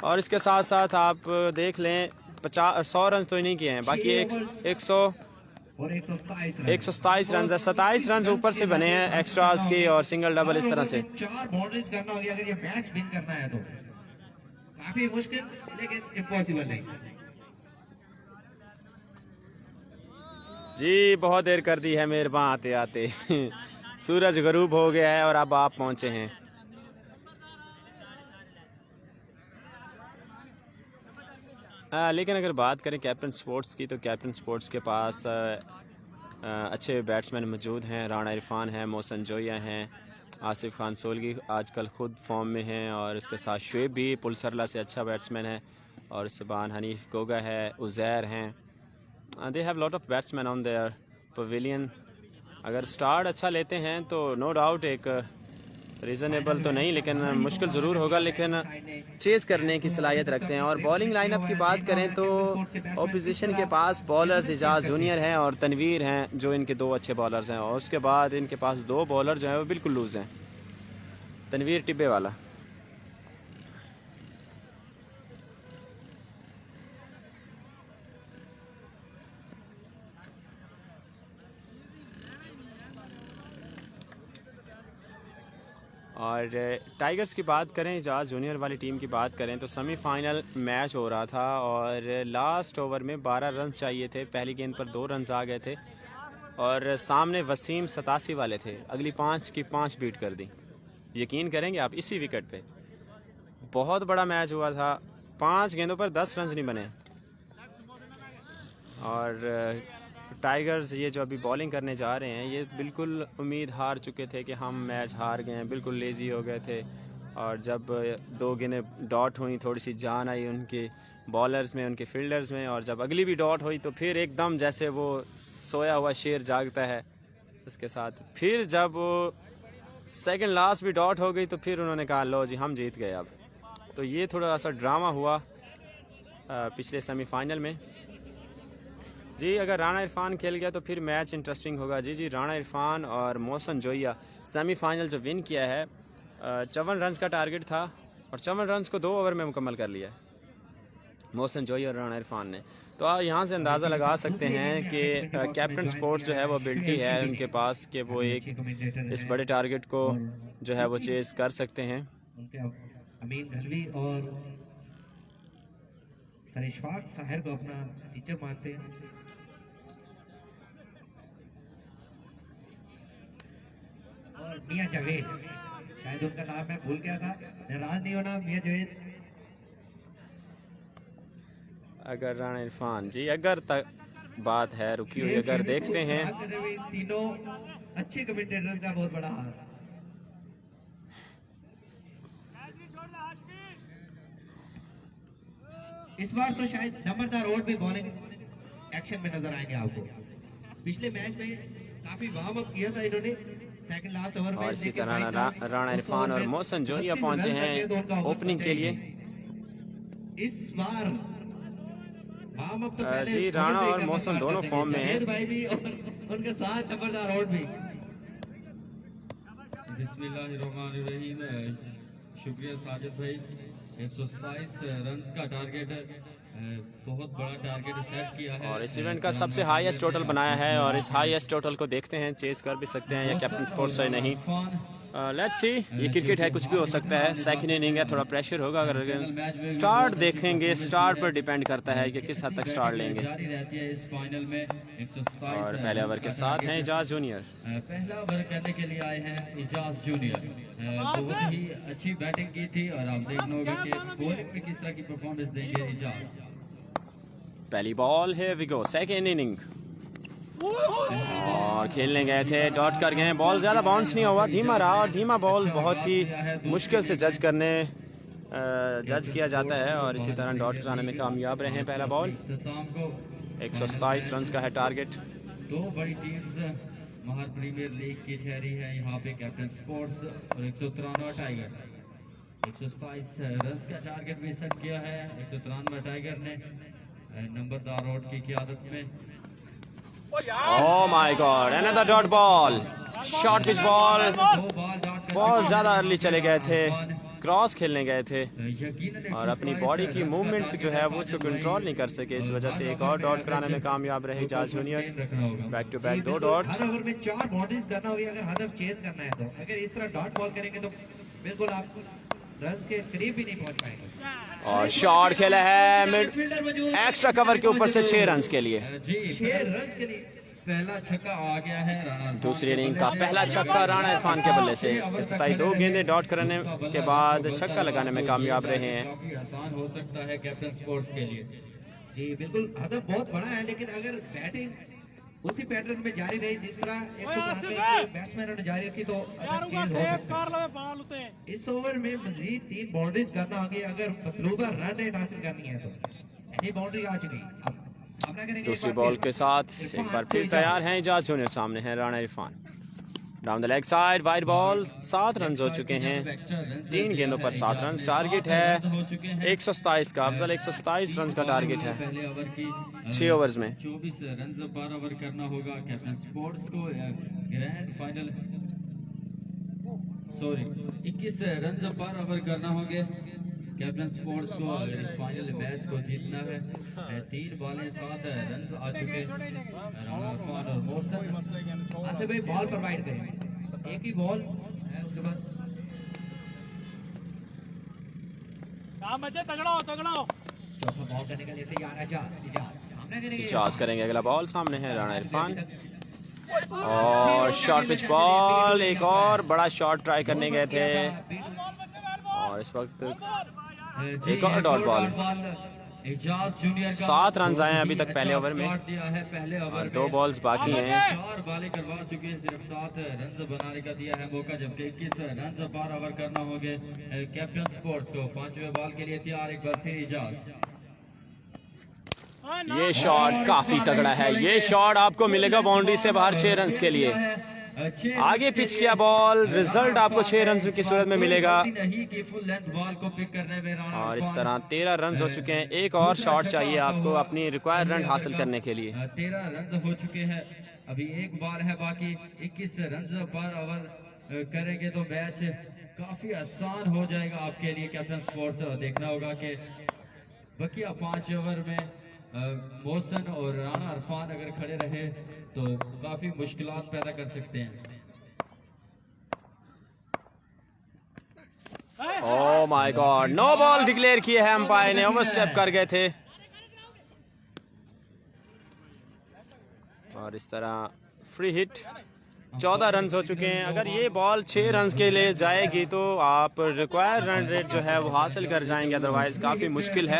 और इसके साथ साथ आप देख लें 100 रन तो नहीं किए हैं, बाकी 127 रन है। 27 रन ऊपर से बने हैं एक्स्ट्रास के और सिंगल डबल इस तरह से। 4 बाउंड्रीज करना होगी अगर ये मैच विन करना है तो। काफी मुश्किल लेकिन इम्पॉसिबल नहीं जी। बहुत देर कर दी है मेहरबान आते आते। सूरज गरूब हो गया है और अब आप पहुंचे हैं। लेकिन अगर बात करें कैप्टन स्पोर्ट्स की, तो कैप्टन स्पोर्ट्स के पास अच्छे बैट्समैन मौजूद हैं। राणा इरफान है, मोहसिन जोया हैं, आसिफ खान सोलगी आजकल ख़ुद फॉर्म में हैं, और इसके साथ शुएब भी पुलसरला से अच्छा बैट्समैन है, और सुबान हनीफ गोगा है, उज़ैर हैं। They have lot of batsman on their pavilion. अगर स्टार्ट अच्छा लेते हैं तो नो डाउट एक रीज़नेबल तो नहीं लेकिन मुश्किल ज़रूर होगा, लेकिन चेज़ करने की सलाहियत रखते हैं। और बॉलिंग लाइनअप की बात करें तो ऑपोजिशन के पास बॉलर्स एजाज जूनियर हैं और तनवीर हैं जो इनके 2 अच्छे बॉलर्स हैं, और उसके बाद इनके पास 2 बॉलर जो हैं वो बिल्कुल लूज़ हैं। तनवीर टिब्बे वाला और टाइगर्स की बात करें, एजाज जूनियर वाली टीम की बात करें तो सेमीफाइनल मैच हो रहा था और लास्ट ओवर में 12 रन चाहिए थे। पहली गेंद पर 2 रन आ गए थे और सामने वसीम 87 वाले थे। अगली 5 की 5 बीट कर दी। यकीन करेंगे आप, इसी विकेट पे बहुत बड़ा मैच हुआ था। 5 गेंदों पर 10 रन नहीं बने और टाइगर्स ये जो अभी बॉलिंग करने जा रहे हैं ये बिल्कुल उम्मीद हार चुके थे कि हम मैच हार गए हैं, बिल्कुल लेज़ी हो गए थे। और जब 2 गेंदें डॉट हुई थोड़ी सी जान आई उनके बॉलर्स में, उनके फील्डर्स में, और जब अगली भी डॉट हुई तो फिर एकदम जैसे वो सोया हुआ शेर जागता है उसके साथ। फिर जब वो सेकंड लास्ट भी डॉट हो गई तो फिर उन्होंने कहा लो जी हम जीत गए अब। तो ये थोड़ा सा ड्रामा हुआ पिछले सेमीफाइनल में जी। अगर राणा इरफान खेल गया तो फिर मैच इंटरेस्टिंग होगा जी। राणा इरफान और मोहसिन जोया सेमीफाइनल जो विन किया है 54 रन का टारगेट था और 54 रन को 2 ओवर में मुकम्मल कर लिया मोहसिन जोया और राणा इरफान ने। तो आप यहाँ से अंदाज़ा लगा सकते हैं कि कैप्टन स्पोर्ट्स जो है वो एबिलिटी है उनके पास कि वो एक इस बड़े टारगेट को जो है वो चेज़ कर सकते हैं। अमीन घलवी और सर इशफाक साहिर को अपना टीचर मानते हैं। और मियां जावेद, शायद उनका नाम मैं भूल गया था, नाराज नहीं होना मियां जावेद। अगर राणा इरफान जी अगर तक बात है रुकी हुई, अगर देखते हैं तीनों अच्छे कमेंटेटर्स का बहुत बड़ा हाथ। इस बार तो शायद नंबरदार रोड भी बॉलिंग एक्शन में नजर आएंगे आपको। पिछले मैच में काफी वार्म अप किया था इन्होंने सेकंड लास्ट ओवर में। और इसी तरह राणा इरफान और मोहसिन जोया पहुंचे हैं ओपनिंग के लिए। इस बार काम अब तो जी, राणा और मौसम दोनों फॉर्म में हैं। भाई भी और उनके साथ जबरदस्त आउट भी। बिस्मिल्लाहिर्रहमानिर्रहीम। शुक्रिया साजिद भाई। 127 रन का टारगेट, बहुत बड़ा टारगेट सेट किया है और इस इवेंट का सबसे हाईएस्ट टोटल बनाया है और इस हाईएस्ट टोटल को देखते हैं, चेस कर भी सकते हैं या कैप्टन स्पोर्ट्स से नहीं। लेट्स सी, ये क्रिकेट है, कुछ भी हो सकता है। सेकंड इनिंग है, थोड़ा प्रेशर होगा। अगर स्टार्ट देखेंगे, स्टार्ट पर डिपेंड करता है कि किस हद तक स्टार्ट लेंगे। जारी रहती है इस फाइनल में। 127 और पहले ओवर के साथ हैं इजाज जूनियर। पहला ओवर करने के लिए आए हैं इजाज जूनियर। बहुत ही अच्छी बैटिंग की थी और आप देखना होगा कि बॉलिंग में किस तरह की परफॉर्मेंस देंगे इजाज। पहली बॉल है विगो, सेकंड इनिंग और खेलने गए थे, डॉट कर गए। बॉल ज़्यादा बाउंस नहीं हुआ, धीमा रहा और धीमा बॉल बहुत ही मुश्किल से जज किया जाता है और इसी तरह डॉट कराने में कामयाब रहे हैं। पहला बॉल 127 रन का है टारगेट। दो बड़ी टीम्स महार प्रीमियर लीग की ठहरी है यहाँ पे, कैप्टन स्पोर्ट्स और 193 टाइगर। 127 रन का टारगेट भी सेट किया है 193 टाइगर ने नंबरदार आउट की क़ियादत में। ओह my God, another dot ball, short pitch ball. बहुत ज़्यादा अर्ली चले गए थे, क्रॉस खेलने गए थे और अपनी बॉडी की मूवमेंट जो है वो उसको कंट्रोल नहीं कर सके। इस वजह से एक और डॉट कराने में कामयाब रहे Ijaz junior. Back to back 2 dot. हर ओवर में 4 बाउंड्रीज करना होगी अगर हदफ चेज करना है तो। अगर इस तरह डॉट बॉल करेंगे तो बिल्कुल आप रन के करीब भी नहीं पहुंच पाएंगे। और शॉट खेला है मिड एक्स्ट्रा कवर के ऊपर से 6 रन के लिए। 6 रन के लिए पहला छक्का आ गया है राणा। दूसरी इनिंग का पहला छक्का राणा इरफान के बल्ले से। इफ्तिताई 2 गेंदें डॉट करने के बाद छक्का लगाने में कामयाब रहे हैं। काफी आसान हो सकता है कैप्टन स्पोर्ट्स के लिए। जी बिल्कुल, हदफ बहुत बड़ा है लेकिन अगर बैटिंग उसी पैटर्न में जारी रही जिस तरह बैट्समैनों ने जारी रखी तो अगर चेंज हो सकता है। इस ओवर में मजीद 3 बाउंड्रीज करना होगी अगर मतलूबा रन रेट हासिल करनी है तो। ये बाउंड्री आ चुकी, अब सामना करेंगे। दूसरी बॉल के साथ एक बार फिर तैयार हैं इजाज जूनियर। सामने है Rana Irfan, down the leg side, wide ball. 7 run हो चुके हैं, 3 गेंदों पर 7 रन टारगेट है 127 का। अफजल 127 रन का टारगेट है पहले ओवर की 6 ओवर्स में। 24 रन 12 ओवर करना होगा कैप्टन स्पोर्ट्स को। ग्रैंड फाइनल 21 रन 12 ओवर करना होंगे कैप्टन स्पोर्ट्स को इस फाइनल मैच को जीतना है। 3 बॉलें 7 रन आ चुके राणा इरफान और मोहसन। आसिफ भाई बॉल प्रोवाइड करें, एक ही बॉल है उनके पास। चौथा बॉल करने के लिए तैयार है इजाज। सामना करेंगे, इजाज करेंगे अगला बॉल। सामने है राणा इरफान और शॉर्ट पिच बॉल। एक और बड़ा शॉट ट्राई करने गए थे और इस वक्त एक और डॉट बॉल। 7 रन आए हैं अभी तक पहले ओवर में और 2 बॉल्स बाकी हैं। 4 बॉलें करवा चुके हैं, सिर्फ 7 रन बनाने का दिया है मौका, जबकि 21 रन 12 ओवर करना होंगे कैप्टन स्पोर्ट्स को। 5वें बॉल के लिए तैयार एक बार फिर इजाज। ये शॉट काफी तगड़ा है, ये शॉट आपको मिलेगा बाउंड्री से बाहर 6 रन के लिए। आगे पिच किया बॉल, रिजल्ट आपको 6 रन की सूरत में मिलेगा और इस तरह 13 रन हो चुके हैं। एक और शॉट चाहिए आपको अपनी रिक्वायर्ड रन हासिल करने के लिए। 13 रन हो चुके हैं, अभी एक बॉल है बाकी। 21 रन 12 ओवर करेंगे तो मैच काफी आसान हो जाएगा आपके लिए कैप्टन स्पोर्ट्स। देखना होगा कि बकिया 5 ओवर में मोहसन और राणा इरफान अगर खड़े रहे तो काफी मुश्किलात पैदा कर सकते हैं। Oh my God, no ball declare किए हैं अंपायर ने, ओवर स्टेप कर गए थे और इस तरह फ्री हिट। 14 रन हो चुके हैं। अगर ये बॉल 6 रन के लिए जाएगी तो आप रिक्वायर्ड रन रेट जो है वो हासिल कर जाएंगे, अदरवाइज काफी मुश्किल है।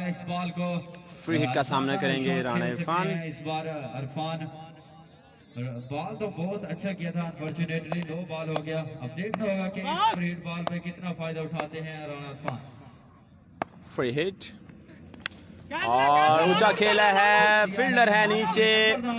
इस बॉल को फ्री हिट का सामना करेंगे राणा इरफान। इस बार इरफान बॉल तो बहुत अच्छा किया था, अनफॉर्चुनेटली नो बॉल हो गया। अब देखना होगा कि इस फ्री हिट बॉल पे कितना फायदा उठाते हैं राणा इरफान। फ्री हिट और ऊंचा खेला है, फील्डर है नीचे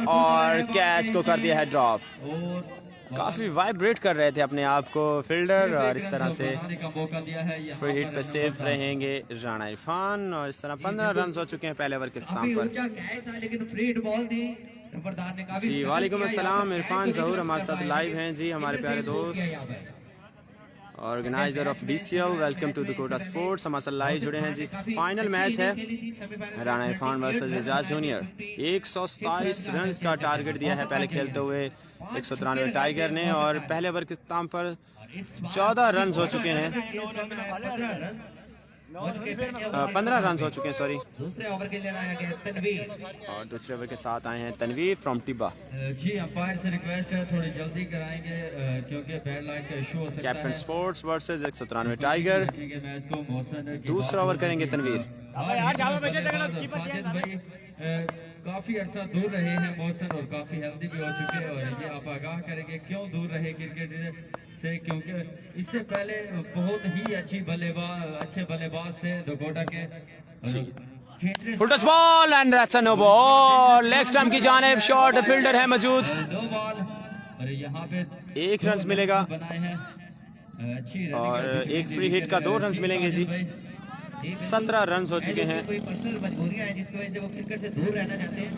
और कैच को कर दिया है ड्रॉप। और काफ़ी वाइब्रेट कर रहे थे अपने आप को फील्डर, और इस तरह से बनाने का मौका दिया है। यहाँ फ्री हिट पर पे सेफ रहेंगे राणा इरफान, और इस तरह 15 रन हो चुके हैं पहले ओवर के काफी इख्तिताम पर। ऊंचा कैच था लेकिन फ्री हिट बॉल थी। नंबरदार ने काफी जी स्ट्रगल वालेकुम किया, अस्सलाम, यहाँ पर इरफान कैच को जहूर नहीं हमारे रोक साथ पाया। लाइव हैं जी, हमारे प्यारे इंटरफेयर किया दोस्त, यहाँ पर। Organiser of DCL, welcome to Dakota sports, हमारे साथ लाइव जुड़े हैं जी। फाइनल मैच है Rana Irfan versus Ejaz junior. 127 run का टारगेट दिया है पहले खेलते हुए 193 टाइगर ने, और पहले ओवर के इख्तिताम पर 14 रन हो चुके हैं, 15 रन हो चुके हैं सॉरी। दूसरे ओवर के लिए लाया गया तनवीर। और दूसरे ओवर के साथ आए हैं तनवीर फ्रॉम टिब्बा। जी अंपायर से रिक्वेस्ट है थोड़ी जल्दी कराएंगे क्योंकि बैड लाइट का इशू हो सकता है। Captain sports versus 193 tiger. रखेंगे मैच को। मौसम की दूसरा बात ओवर हो करेंगे रही है। तनवीर। साजिद भाई काफी अर्सा दूर रहे हैं मौसम, और काफी हेल्दी भी हो चुके हैं, और ये आप आगाह करेंगे क्यों दूर रहे क्रिकेट से, क्योंकि इससे पहले बहुत ही अच्छे बल्लेबाज थे डकोटा के। Full touch ball and that's a no ball, leg stump की जानिब शॉट, फील्डर है मौजूद, दो बॉल और यहाँ पे 1 रन मिलेगा, बनाए हैं अच्छी और एक फ्री हिट का 2 रन मिलेंगे जी। 17 रन हो चुके हैं। कोई पर्सनल मजबूरियां हैं जिसकी वजह से वो क्रिकेट से दूर रहना चाहते हैं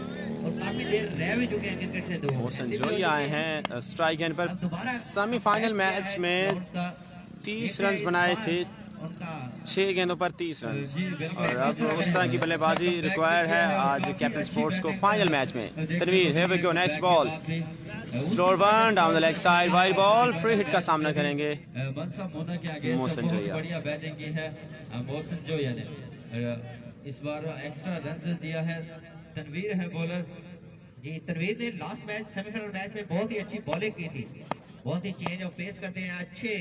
और काफी देर रह भी चुके हैं क्रिकेट से दूर। मोहसिन जोई आए हैं स्ट्राइक एंड पर। सेमीफाइनल मैच में 30 रन बनाए थे, 6 गेंदों पर 30 रन, और अब उस तरह की बल्लेबाजी रिक्वायर है आज कैप्टन स्पोर्ट्स को फाइनल मैच में। Tanveer here we go, next ball, slower one down the leg side, wide ball, free hit का सामना करेंगे मोहसिन जोया। बढ़िया बैटिंग की है मोहसिन जोया ने, इस बार एक्स्ट्रा रन दिया है। तनवीर है बॉलर जी। तनवीर ने लास्ट मैच सेमीफाइनल मैच में बहुत ही अच्छी बॉलिंग की थी, बहुत ही चेंज ऑफ पेस करते हैं, अच्छे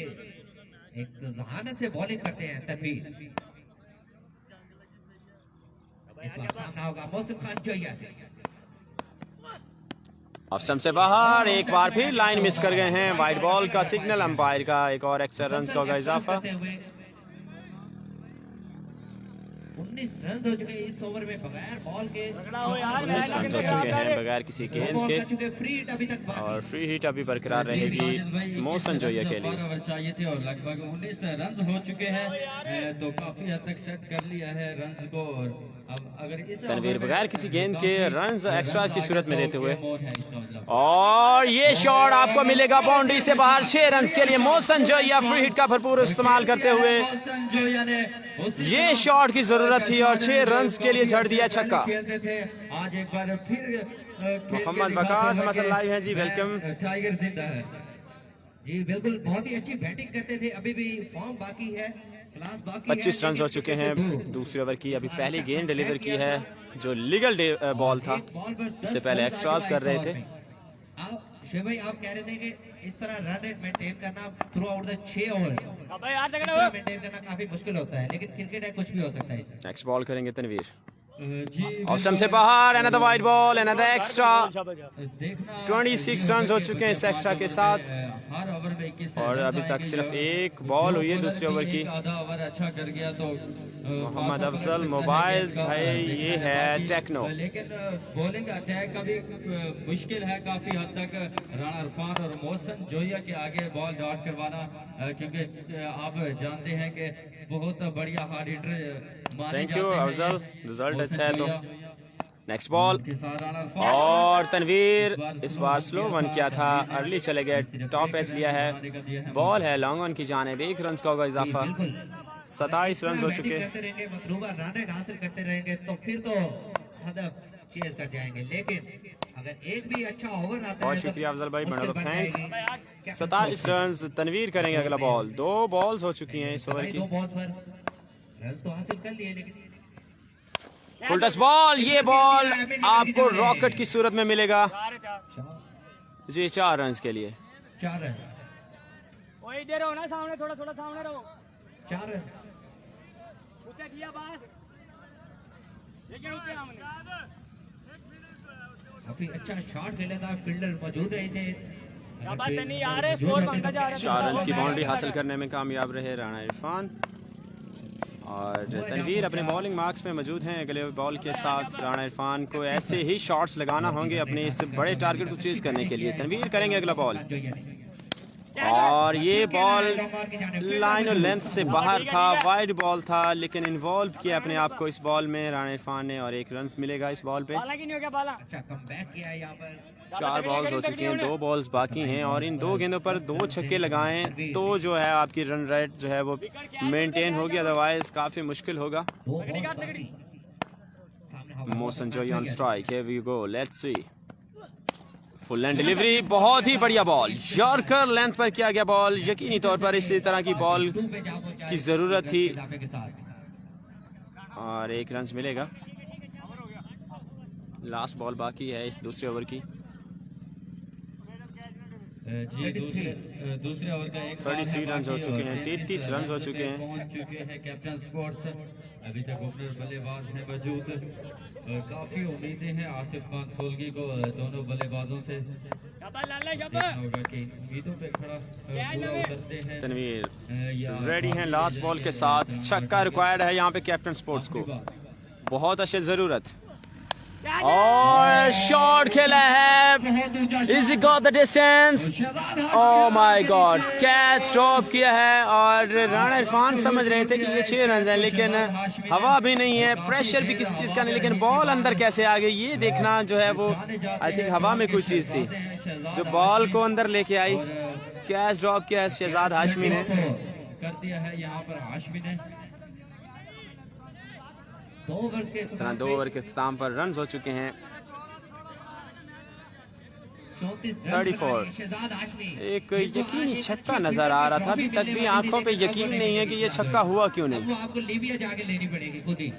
एक जहानत से बॉलिंग करते हैं तनवीर। इस बार सामना होगा मौसम खान जोया से। ऑफ से बाहर, एक बार फिर लाइन मिस कर गए हैं, वाइड बॉल का सिग्नल, अंपायर का एक और एक्स्ट्रा रन का होगा इजाफा। 19 रन हो चुके इस ओवर में बगैर बॉल के, 19 रन हो चुके हैं बगैर किसी गेंद के, फ्री हिट अभी तक और फ्री हिट अभी बरकरार रहेगी मोहसिन जोया के लिए। ओवर चाहिए थे और लगभग 19 रन हो चुके हैं, तो काफी हद तक सेट कर लिया है रन को। और अब अगर इस तनवीर बगैर किसी गेंद के रन्स एक्स्ट्रा की सूरत में देते हुए, मौत है इसका मतलब। और ये शॉट आपको मिलेगा बाउंड्री से बाहर 6 रन के लिए। मोहसिन जोया फ्री हिट का भरपूर इस्तेमाल करते हुए, मौसम जोया ने ये शॉट की जरूरत थी और 6 रन के लिए झड़ दिया छक्का। खेलते थे आज एक बार फिर मोहम्मद वकास हमारे साथ लाइव हैं जी, वेलकम। टाइगर जिंदा है जी, बिल्कुल बहुत ही अच्छी बैटिंग करते थे, अभी भी फॉर्म बाकी है, क्लास बाकी है। 25 रन हो चुके हैं दूसरे ओवर की। अभी पहली गेंद डिलीवर की है जो लीगल बॉल था, इससे पहले एक्स्ट्रास कर रहे थे। शेख भाई आप कह रहे थे कि इस तरह रन रेट मेंटेन करना through out the 6 over maintain करना काफी मुश्किल होता है, लेकिन क्रिकेट है, कुछ भी हो सकता है इसमें। नेक्स्ट बॉल करेंगे तनवीर, जी ऑफ स्टंप से बाहर, another wide ball, another extra. देखना 26 रन हो चुके हैं इस एक्स्ट्रा के साथ, हर ओवर में 21 और अभी तक सिर्फ एक बॉल हुई है दूसरे ओवर की। आधा ओवर अच्छा कर गया तो मोहम्मद अफजल मोबाइल भाई, ये है टेक्नो। लेकिन बॉलिंग अटैक का भी मुश्किल है काफी हद तक राणा इरफान और मोहसिन जोया के आगे बॉल डॉट करवाना, क्योंकि आप जानते हैं कि बहुत बढ़िया हार्ड हिटर माने थैंक यू जाते हैं। अफजल, रिजल्ट अच्छा है तो। नेक्स्ट बॉल, के साथ राणा इरफान और तनवीर इस बार स्लो वन किया था, अर्ली चले गए, टॉप एज लिया है, बॉल है लॉन्ग ऑन की जानिब, 1 रन का होगा इजाफा। 27 रन हो चुके। करते रहेंगे, मतलूबा रन रेट हासिल करते रहेंगे तो फिर तो हदफ चेज कर जाएंगे, लेकिन अगर एक भी अच्छा ओवर आता है बहुत तो शुक्रिया अफजल भाई, मुश्किल बड़ा बन थैंक्स। जाएगी। 27 रन, तनवीर करेंगे अगला बॉल। 2 बॉल्स हो चुकी हैं इस ओवर भाई की। 2 बॉल पर रन तो हासिल कर लिए, लेकिन फुल टच बॉल, ये बॉल आपको रॉकेट की सूरत में मिलेगा जी, 4 रन के लिए। 4 रन, इधर हो ना, सामने थोड़ा थोड़ा सामने रहो। 4 रन। ऊँचा किया बस, लेकिन ऊँचे हमने काफी अच्छा शॉट खेला था, फील्डर मौजूद रहे थे। बात नहीं आ रहे, स्कोर बनता जा रहा है। 4 रन की बाउंड्री हासिल करने में कामयाब रहे राणा इरफान, और तनवीर अपने बॉलिंग मार्क्स में मौजूद हैं। अगले बॉल के साथ राणा इरफान को ऐसे ही शॉट्स लगाना होंगे अपने इस बड़े टारगेट को चेज करने के लिए। तनवीर करेंगे अगला बॉल, और ये बॉल लाइन और लेंथ से बाहर था, वाइड बॉल था, लेकिन इन्वॉल्व किया अपने आप को इस बॉल में राणा इरफान ने और 1 रन मिलेगा इस बॉल पे। अच्छा कमबैक किया है यहाँ पर। 4 बॉल्स हो चुकी हैं, 2 बॉल्स बाकी हैं और इन 2 गेंदों पर 2 छक्के लगाएं तो जो है आपकी रन रेट जो है वो मेंटेन होगी, अदरवाइज काफ़ी मुश्किल होगा। दो बॉल्स बाकी। सामने हवा मोहसिन जोई on strike, here we go, let's see. Full end delivery, बहुत ही बढ़िया बॉल, यॉर्कर लेंथ पर किया गया बॉल। यकीनी तौर पर इसी तरह की बॉल की ज़रूरत थी और 1 रन मिलेगा। लास्ट बॉल बाकी है इस दूसरे ओवर की। जी दूसरे ओवर का 33 रन हो चुके हैं, 33 रन हो चुके हैं। पहुंच चुके हैं कैप्टन स्पोर्ट्स। अभी तक ओपनर बल्लेबाज हैं मौजूद। काफी उम्मीदें हैं आसिफ खान सोलगी को दोनों बल्लेबाजों से। देखना होगा कि उम्मीदों पे खड़ा पूरा उतरते हैं। तनवीर रेडी हैं लास्ट बॉल के साथ। छक्का रिक्वायर्ड है यहाँ पे कैप्टन स्पोर्ट्स को, बहुत अच्छी ज़रूरत। और शॉट खेला है, is it got the distance, oh my God, catch drop किया है और राणा इरफान समझ रहे थे कि ये 6 रन हैं, लेकिन हवा भी नहीं है, प्रेशर भी किसी चीज़ का नहीं, लेकिन बॉल अंदर कैसे आ गई ये देखना जो है वो आई थिंक हवा में कोई चीज़ थी जो बॉल को अंदर लेके आई। कैच ड्रॉप किया है शहजाद हाशमी ने, कर दिया है यहाँ पर हाशमी ने। 2 ओवर्स के इस तरह 2 ओवर के इख्तिताम पर रन हो चुके हैं 34। शहजाद हाशमी। एक यकीनी छक्का नजर आ रहा था, अभी तक भी आंखों पे यकीन नहीं है कि ये छक्का हुआ क्यों नहीं। वो आपको लीबिया जाके लेनी पड़ेगी खुद ही।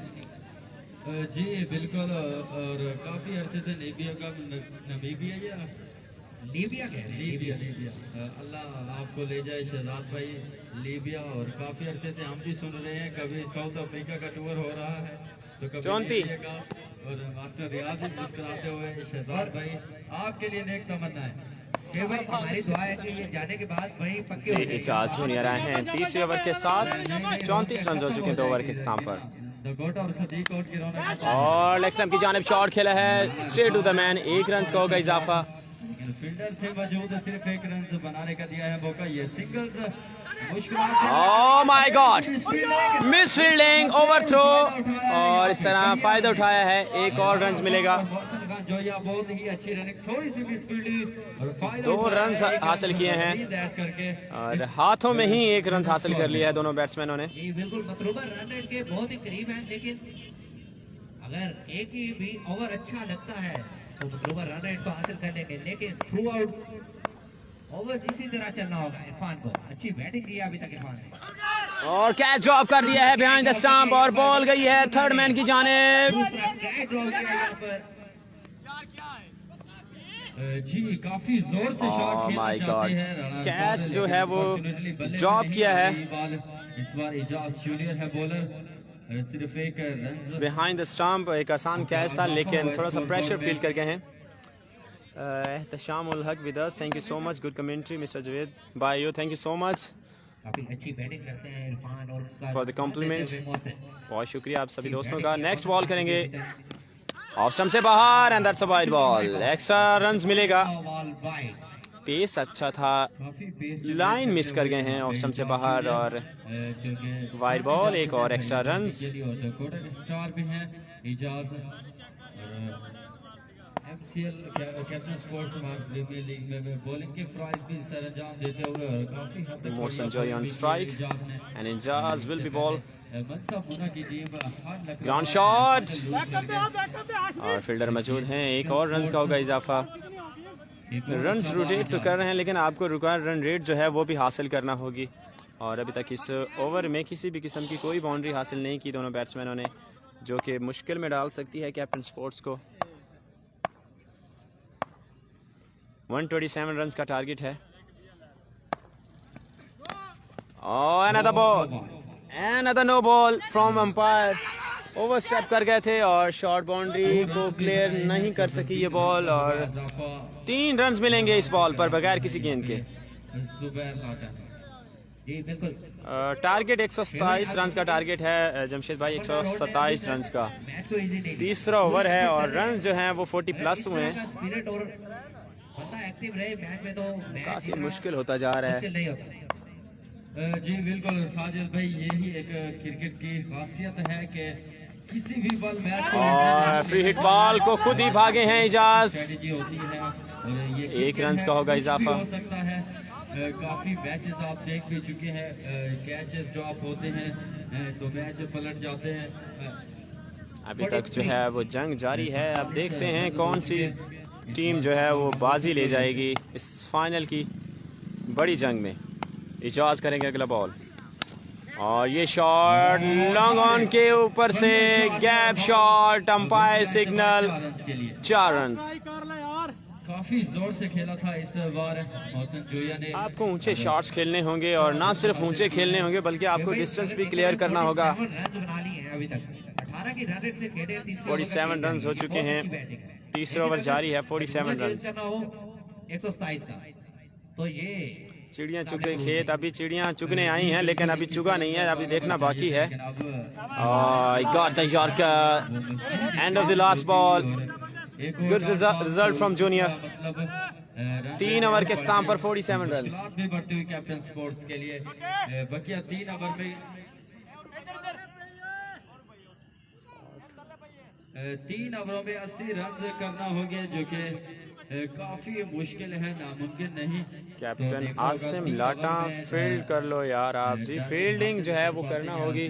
जी बिल्कुल, और काफी अर्से से लीबिया का नमीबिया या लीबिया कह रहे हैं। लीबिया अल्लाह आपको ले जाए शहजाद भाई, लीबिया। और काफी अर्से से हम भी सुन रहे हैं, कभी साउथ अफ्रीका का टूर हो रहा है तो कभी 34 लीबिया का, और मास्टर रियाज भी मुस्कुराते हुए शहजाद भाई आपके लिए नेक तमन्ना है। फिर भाई हमारी दुआ है कि ये जाने के बाद वहीं पक्के हो जाएंगे। इजाज जूनियर आए हैं 30 ओवर के साथ, 34 रन हो चुके हैं 2 ओवर के इख्तिताम पर। द गोट और सदीक आउट की रौनक और लेग स्टंप की जानिब शॉट खेला है, straight to the man, 1 run का होगा इजाफा। फील्डर थे मौजूद, सिर्फ 1 रन बनाने का दिया है मौका। ये सिंगल्स मुश्किल। ओह my God, miss fielding, overthrow और इस तरह फायदा उठाया है, 1 और रन मिलेगा। बहुत ही अच्छी रनिंग, थोड़ी सी मिस फील्डिंग और फायदा 2 उठाया रन है। हासिल किए हैं करके और हाथों में ही 1 रन हासिल कर लिया है दोनों बैट्समैनों ने। जी बिल्कुल, मतलूबा रन रेट के बहुत ही करीब हैं, लेकिन अगर एक ही भी ओवर अच्छा लगता है तो मतलूबा रन रेट तो हासिल कर लेंगे, लेकिन थ्रू आउट ओवर इसी तरह चलना होगा। इरफान को अच्छी बैटिंग की है अभी तक इरफान ने, और कैच ड्रॉप कर दिया है बिहाइंड द स्टंप और बॉल गई है थर्ड मैन की जानिब। दूसरा कैच ड्रॉप किया यहाँ पर। जी काफी जोर से शॉट Oh खेलना my चाहते God. हैं राणा कैच इरफान, जो लेकिन है वो unfortunately बल्ले ड्रॉप में किया है। नहीं बॉल। इस बार इजाज जूनियर है बॉलर, सिर्फ 1 रन। बिहाइंड द स्टंप एक आसान कैच था, लेकिन थोड़ा सा प्रेशर फील कर गए हैं। Ehtesham ul Haq with us, thank you so much, good commentary mister Javed by you, thank you so much काफी अच्छी बैटिंग करते हैं इरफान और उनका फॉर द कॉम्प्लीमेंट। साथ देते हुए मोहसिन। बहुत शुक्रिया आप सभी दोस्तों का। नेक्स्ट बॉल करेंगे ऑफ स्टंप से बाहर and that's a wide ball, extra runs मिलेगा। Ball wide. पेस अच्छा था, काफी पेस लाइन मिस कर गए हैं ऑफ स्टंप से बाहर और वाइड बॉल, 1 और एक्स्ट्रा रन्स। स्टार भी हैं Ijaz, MCL captain sports premier league में बॉलिंग के प्राइस भी सरंजाम देते हुए और काफी हद तक मोहसिन जोई on strike and Injaz will be ball, मनसा मुना की टीम ग्राउंड शॉट और फील्डर मौजूद हैं, 1 और रन का होगा इजाफा। रन्स रोटेट तो कर रहे हैं, लेकिन आपको रिक्वायर्ड रन रेट जो है वो भी हासिल करना होगी और अभी तक इस ओवर में किसी भी किस्म की कोई बाउंड्री हासिल नहीं की दोनों बैट्समैनों ने, जो कि मुश्किल में डाल सकती है कैप्टन स्पोर्ट्स को। 127 रन्स का टारगेट है। और another ball, another no ball from umpire, over step कर गए थे और शॉर्ट बाउंड्री को क्लियर नहीं कर सकी ये बॉल और 3 रन्स मिलेंगे इस बॉल पर बगैर किसी गेंद के। जी बिल्कुल, टारगेट 127 रन्स का टारगेट है जमशेद भाई, 127 रन्स का। मैच को इजी नहीं। तीसरा ओवर है और रन जो हैं वो 40 प्लस हुए हैं। स्पिरिट और बंदा एक्टिव रहे मैच में तो मैच काफ़ी जीतना मुश्किल होता जा रहा है। मुश्किल नहीं होता। जी बिल्कुल साजिद भाई, यही एक क्रिकेट की खासियत है कि किसी भी बॉल मैच और फ्री हिट बॉल को खुद ही भागे हैं इजाज। स्ट्रेटजी होती है और ये एक रन का होगा कुछ भी इजाफा। हो सकता है। काफी मैचेस आप देख भी चुके हैं, कैचेस ड्रॉप होते हैं तो मैच पलट जाते हैं। अभी तक जो है वो जंग जारी है। अब देखते हैं कौन सी टीम जो है वो बाजी ले जाएगी इस फाइनल की बड़ी जंग में। इजाज करेंगे अगला बॉल और ये शॉट लॉन्ग ऑन के ऊपर से gap shot, umpire signal, 4 run. काफी जोर से खेला था इस बार मोहसिन जोया ने। आपको ऊंचे शॉट्स खेलने होंगे और ना सिर्फ ऊंचे खेलने होंगे बल्कि आपको डिस्टेंस भी क्लियर करना होगा। 47 रन बना लिए हैं अभी तक, 18 की रन रेट से खेले। 47 रन हो चुके हैं, तीसरा ओवर जारी है। 47 रन। 127 का तो ये चिड़ियां चुग गई खेत। अभी चिड़ियां चुगने आई हैं लेकिन अभी चुगा नहीं है, अभी देखना बाकी है। Got the yorker, end of the last ball. Good result from junior. 3 over के इख्तिताम पर 47 रन। भी बढ़ती हुई कैप्टन स्पोर्ट्स के लिए बकिया 3 ओवर में 3 ओवरों में 80 रन करना होगा, जो कि काफी मुश्किल है, नामुमकिन नहीं। कैप्टन आसिम लाटा, फील्ड कर लो यार आप जी। फील्डिंग जो है वो करना होगी।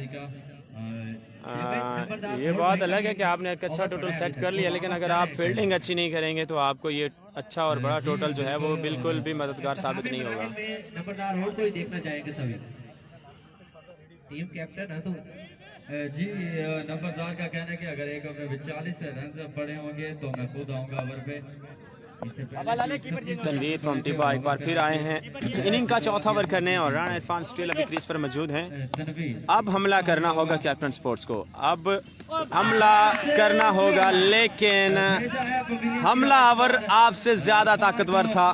ये बात अलग है कि आपने एक अच्छा टोटल सेट कर लिया, लेकिन अगर आप फील्डिंग अच्छी नहीं करेंगे तो आपको ये अच्छा और बड़ा टोटल जो है वो बिल्कुल भी मददगार साबित नहीं होगा। नंबरदार रोड को ही देखना चाहेंगे सभी। टीम कैप्टन है तो जी नंबरदार का कहना है कि अगर एक ओवर में 40 रन पड़े होंगे तो मैं खुद आऊंगा ओवर पे। तनवीर फ्रॉम टिबा एक बार फिर आए हैं इनिंग का चौथा ओवर करने और राणा इरफान स्टिल अभी क्रीज पर मौजूद हैं। अब हमला करना होगा कैप्टन स्पोर्ट्स को, अब हमला करना होगा, लेकिन हमलावर आपसे ज्यादा ताकतवर था।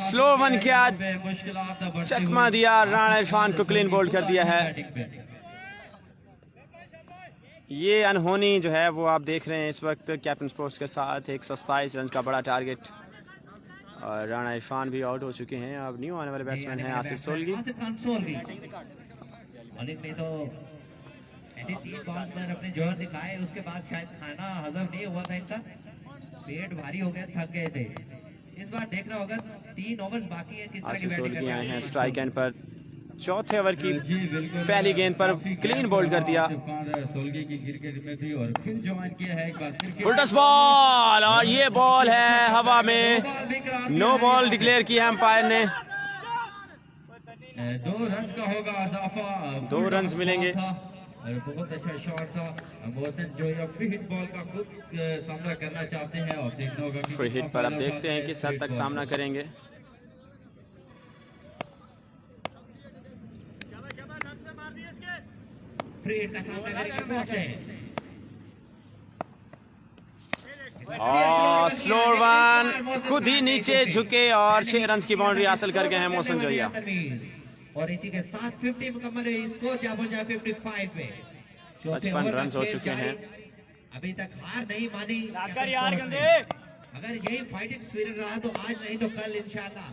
स्लो वन किया, चकमा दिया, राणा इरफान को क्लीन बोल्ड कर दिया है। ये अनहोनी जो है वो आप देख रहे हैं इस वक्त कैप्टन स्पोर्ट्स के साथ। 127 रन का बड़ा टारगेट और राणा इरफान भी आउट हो चुके हैं। अब न्यू आने वाले बैट्समैन हैं आसिफ सोलगी। मलिक ने तो 3 बॉल्स पर अपने जोर दिखाए, उसके बाद शायद खाना हजम नहीं हुआ था इनका, पेट भारी हो गया, थक गए थे। इस बार देखना होगा 3 ओवर्स बाकी है, किस तरह की आसिफ बैटिंग सोलगी आए हैं करते स्ट्राइक एंड पर। चौथे ओवर की पहली गेंद पर क्लीन बोल्ड कर दिया। सोलगी की क्रिकेट में भी और फिर ज्वाइन किया है एक बार फिर। फुल टॉस बॉल और ये बॉल है हवा में, नो बॉल डिक्लेयर किया अंपायर ने। 2 रन का होगा इजाफा, 2 रन मिलेंगे। और बहुत अच्छा शॉट था। Mohsin Zoya free hit ball का खुद सामना करना चाहते हैं और देखना होगा कि फ्री हिट पर अब देखते हैं किस हद तक सामना करेंगे। फ्री हिट का सामना करेंगे मोहसिन। और स्लो वन खुद ही नीचे झुके और 6 रन की बाउंड्री हासिल कर गए हैं मोहसिन जोया। और इसी के साथ 50 मुकम्मल है, स्कोर जा पहुंचा 55 पे। 55 रन हो चुके हैं। अभी तक हार नहीं मानी। अगर यही फाइटिंग स्पिरिट रहा तो आज नहीं तो कल इंशाल्लाह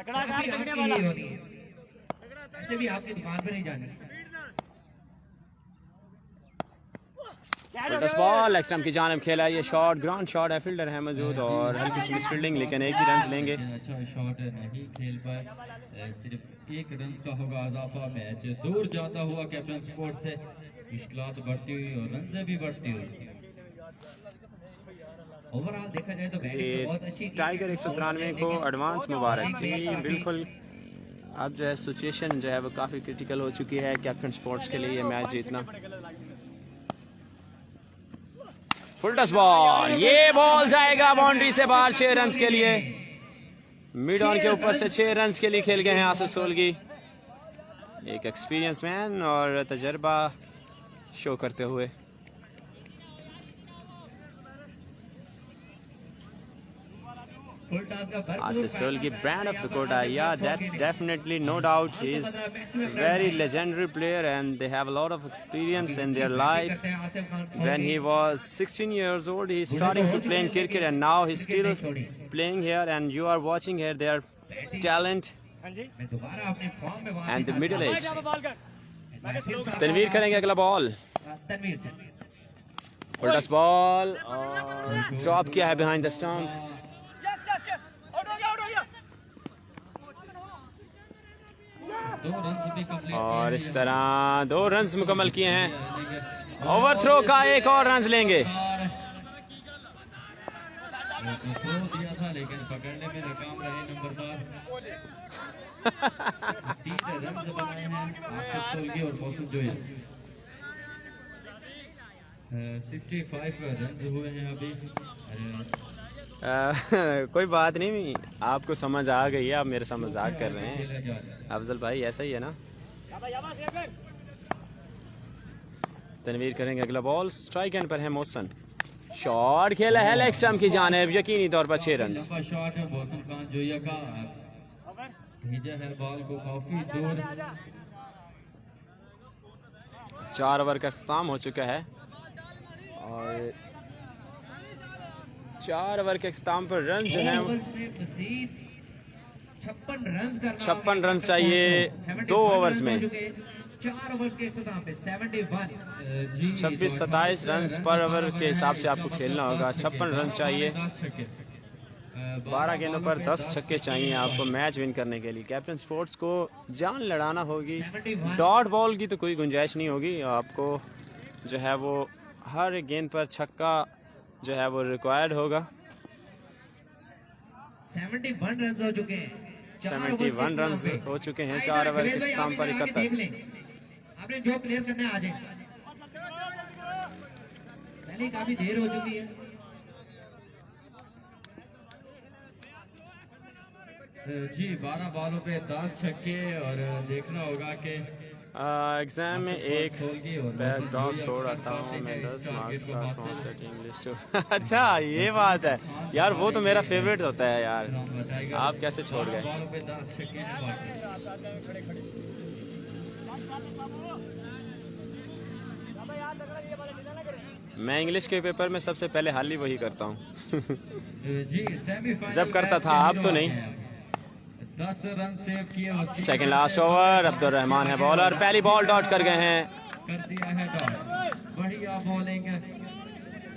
काफी आपकी ही होनी है, ऐसे भी आपकी दुकान पर नहीं जानी। Full toss ball leg stump की जानिब खेला, ये शॉट ग्राउंड शॉट है, फील्डर है मौजूद और हल्की सी मिसफील्डिंग, लेकिन 1 ही रन लेंगे। अच्छा शॉट नहीं खेल पाए, सिर्फ 1 रन का होगा इजाफा। मैच दूर जाता हुआ कैप्टन स्पोर्ट्स से, मुश्किलात बढ़ती हुई और रन भी बढ़ती हुई। ओवरऑल देखा जाए तो बैटिंग तो बहुत अच्छी की। टाइगर 193 को एडवांस मुबारक जी। बिल्कुल अब जो है सिचुएशन जो है वो काफ़ी क्रिटिकल हो चुकी है कैप्टन स्पोर्ट्स के लिए, ये मैच जीतना। फुल टॉस बॉल, ये बॉल जाएगा बाउंड्री से बाहर 6 रन के लिए। मिड ऑन के ऊपर से 6 रन के लिए खेल गए हैं आसिफ सोलगी। एक एक्सपीरियंस मैन और तजर्बा शो करते हुए। फुल टॉस का भरपूर Asif फायदा Sulgi, उठाया brand of यहाँ पर Dakota. Asif Yeah, Khan that ने। definitely, no doubt, he's very legendary player, and they have a lot of experience in their life. करते हैं Asif Khan When he was 16 years old, he's starting to playing cricket, and now he's still playing here. And you are watching here their talent मैं दोबारा अपने form में वापस and the आता middle हूं। age. मैं फिर से तनवीर करेंगे अगला बॉल, तनवीर से उल्टा बॉल और ड्रॉप किया है बिहाइंड द स्टंप। दो रन भी कंप्लीट और इस तरह 2 रन्स मुकम्मल किए हैं। ओवर थ्रो का एक और रन लेंगे। थ्रो दिया था लेकिन पकड़ने में नाकाम रहे नंबरदार। 3 रन बनाए हैं आसिफ सोलगी और मौसम जोया। 65 रन हुए हैं अभी। कोई बात नहीं, आपको समझ आ गई है, आप मेरे साथ मजाक कर रहे हैं अफजल भाई, ऐसा ही है ना। तनवीर करेंगे अगला बॉल, स्ट्राइक एंड पर है मौसन। शॉट खेला है लेग स्टंप की जानिब, यकीनी तौर पर 6 रन। लंबा शॉट है मौसम खान जोया का, भेजा है बॉल को काफी दूर। 4 ओवर का इख्तिताम हो चुका है और 4 ओवर के इख्तिताम पर रन जो है 56 रन चाहिए 2 ओवर्स में। 4 ओवर्स के इख्तिताम पे 71 26-27 रन पर ओवर के हिसाब से आपको खेलना होगा। 56 रन चाहिए, 12 गेंदों पर 10 छक्के चाहिए आपको मैच विन करने के लिए। कैप्टन स्पोर्ट्स को जान लड़ाना होगी, डॉट बॉल की तो कोई गुंजाइश नहीं होगी। आपको जो है वो हर एक गेंद पर छक्का जो है वो रिक्वायर्ड होगा। 71 रन हो चुके हैं। 71 रन हो चुके हैं 4 ओवर के इख्तिताम पर 71। आपने जो क्लियर करना है आ जाए, पहले काफी देर हो चुकी है। जी 12 बॉलों पे 10 छक्के और देखना होगा कि एग्जाम में एक बैक ड्रॉप छोड़ आता हूँ मैं 10 मार्क्स का ट्रांसलेटिंग लिस्ट। अच्छा ये बात है यार, वो तो मेरा फेवरेट होता है यार, आप कैसे छोड़ गए। बॉलों पे 10 छक्के हैं बाकी। मैं इंग्लिश के पेपर में सबसे पहले हाल ही वही करता हूँ। जी सेमीफाइनल जब करता मैच था, के अब तो लिए नहीं। हैं। 10 रन सेव किए और second last over, Abdul Rahman है बॉलर, पहली बॉल डॉट कर गए हैं। कर दिया है डॉट। बढ़िया बॉलिंग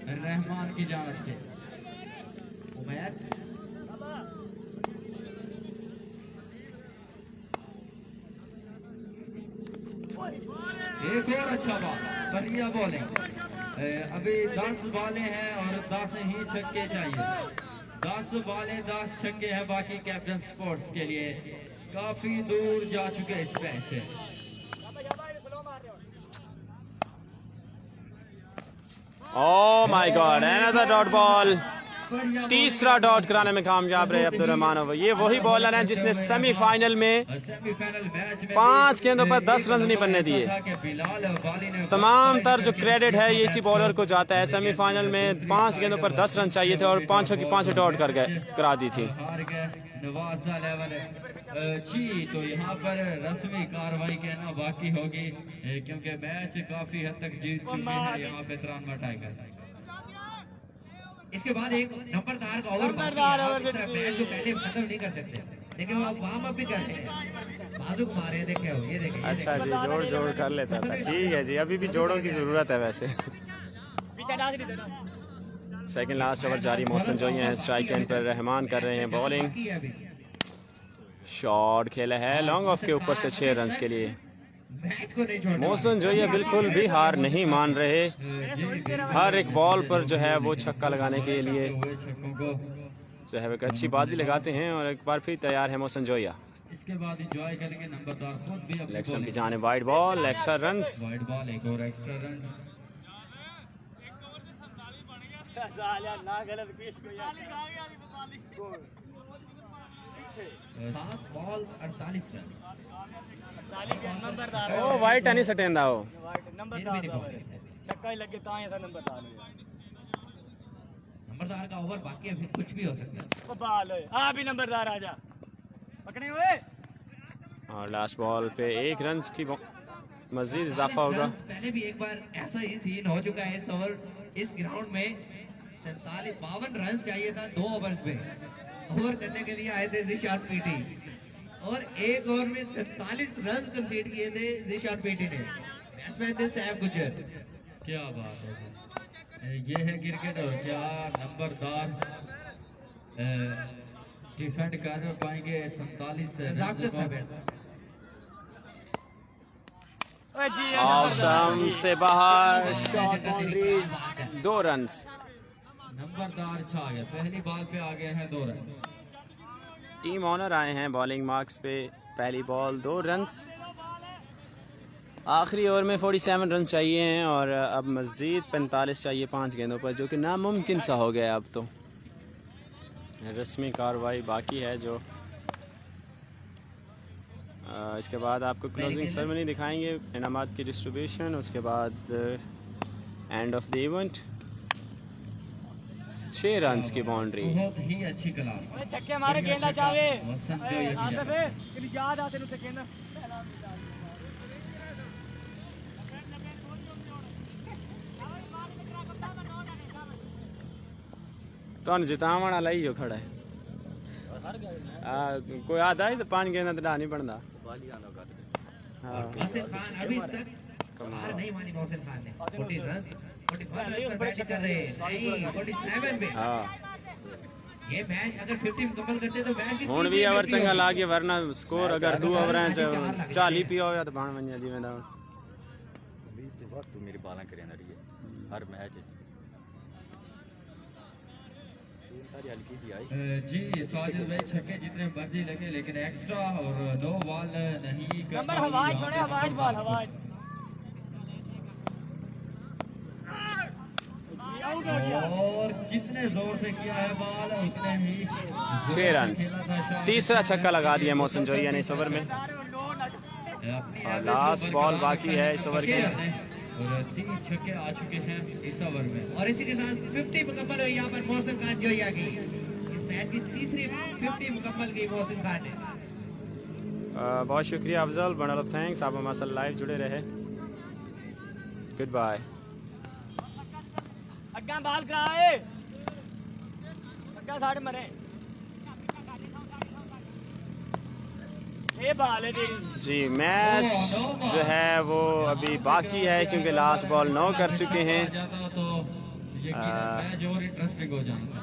रहमान की जानब से। उमैर एक और अच्छा बॉल, बढ़िया बॉलिंग। अभी 10 बॉलें हैं और 10 ही छक्के चाहिए। 10 बॉलें 10 छक्के हैं बाकी कैप्टन स्पोर्ट्स के लिए। काफी दूर जा चुके इस मैच से। ओह my God, another dot ball. तीसरा डॉट कराने में कामयाब रहे अब्दुल रहमान। ये वही बॉलर है जिसने सेमीफाइनल में सेमीफाइनल मैच में 5 गेंदों पर 10 रन नहीं बनने दिए। तमाम तर जो क्रेडिट है ये इसी बॉलर को जाता है। सेमीफाइनल में 5 गेंदों पर 10 रन चाहिए थे और 5 की 5 डॉट करा दी थी। हार गए नवाजा लेवल। जी तो यहाँ पर रस्मी कार्रवाई कहना बाकी होगी क्योंकि मैच काफी हद तक जीत चुके हैं यहाँ पे त्रानवा टाइगर। इसके बाद एक नंबरदार का ओवर बाकी है। आप इस तरह मैच को पहले खत्म नहीं कर सकते। देखिए वो आप वार्म अप भी कर रहे हैं, बाजू को मारे हैं, देखे हो ये देखे। अच्छा जी, जोड़ जोड़ कर लेता था, ठीक है जी। अभी भी जोड़ों की जरूरत है वैसे। सेकंड लास्ट ओवर जारी, मौसम जो है स्ट्राइक एंड पर रहमान कर रहे हैं बॉलिंग। शॉट खेला है लॉन्ग ऑफ के ऊपर से 6 रन के लिए। मौसम जो है बिल्कुल भी हार नहीं मान रहे, हर एक बॉल पर जो है वो छक्का लगाने के लिए जो है एक अच्छी बाजी लगाते हैं और एक बार फिर तैयार है मौसम जोया। इसके बाद एंजॉय करेंगे नंबरदार खुद भी अपनी लेग की जाने wide ball, extra runs. Wide ball, एक और एक्स्ट्रा रन। 7 ball 48 run. ओ वाइट नहीं सटेंदा हो। नंबरदार नंबरदार का ओवर बाकी है, फिर कुछ भी हो सकता है। ओ बाल ओए आ भी नंबरदार आजा पकड़े हुए। और लास्ट बॉल पे 1 रन की मजीद इजाफा होगा। पहले भी एक बार ऐसा ही सीन हो चुका है इस ओवर इस ग्राउंड में। 52 रन चाहिए था 2 ओवर में। ओवर करने के लिए आए थे ज़िशान पीटी और एक ओवर में 47 रन कंसीड किए थे ज़िशान पीटी ने। बैट्समैन थे सैफ गुज्जर। क्या बात है, ये है क्रिकेट। और क्या नंबरदार डिफेंड कर पाएंगे 47 ज़ाब्ता था बैट। ओए जी ऑसम से बाहर शॉट बाउंड्री 2 रन्स। नंबरदार छा गया, पहली बॉल पे आ गए हैं 2 रन। टीम ऑनर आए हैं बॉलिंग मार्क्स पे। पहली बॉल 2 रन्स। आखिरी ओवर में 47 रन चाहिए हैं और अब मज़ीद 45 चाहिए 5 गेंदों पर, जो कि नामुमकिन सा हो गया। अब तो रस्मी कार्रवाई बाकी है जो इसके बाद आपको क्लोजिंग सेरेमनी दिखाएंगे, इनामात की डिस्ट्रीब्यूशन, उसके बाद end of the event. 6 runs की बाउंड्री। बहुत ही अच्छी क्लास। ओए छक्के मारे गेंदा चावे वसंत जो ये आसफ कि याद आते नु गेंदा तो जितावण वाला ही हो खड़ा है। कोई आता है तो 5 गेंदा तो डाल नहीं बनता। हाँ मोहसिन खान अभी तक हार नहीं मानी। मोहसिन खान ने 40 रन 41 रन पर बैटिंग कर रहे हैं। नहीं 47 पे। हाँ ये मैच अगर 50 मुकम्मल करते तो मैच की ਹੁਣ ਵੀ ओवर चंगा ला के वरना स्कोर अगर 2 ओवरां च 40 पी होया तो बन वञा जिवें दा भी तो वक्त मेरी बालां करे ना रही है हर मैच सारी हल्की जी आई। जी साजिद भाई छक्के जितने मर्जी लगे लेकिन एक्स्ट्रा और 2 बॉल नहीं कर नंबर हवाज छोड़े हवाज बॉल हवाज और जितने जोर से किया है बॉल उतने ही 6 रन्स। तीसरा छक्का लगा दिया मोहसिन जोइया ने इस ओवर में। और लास्ट बॉल बाकी है इस ओवर के। और 3 छक्के आ चुके हैं इस ओवर में। और इसी के साथ 50 मुकम्मल हुई यहाँ पर मोहसिन खान जोइया की। इस मैच की तीसरी 50 मुकम्मल की मोहसिन खान ने। बहुत शुक्रिया अफजल, बंडल ऑफ थैंक्स। आप हमारे साथ लाइव जुड़े रहे। Good bye. अग्गा बाल कराए अग्गा साढ़े मरे ये बाल है तेरी। जी मैच जो है वो अभी बाकी है क्योंकि लास्ट बॉल 9 कर चुके हैं, तो मैच और इंटरेस्टिंग हो जाएगा।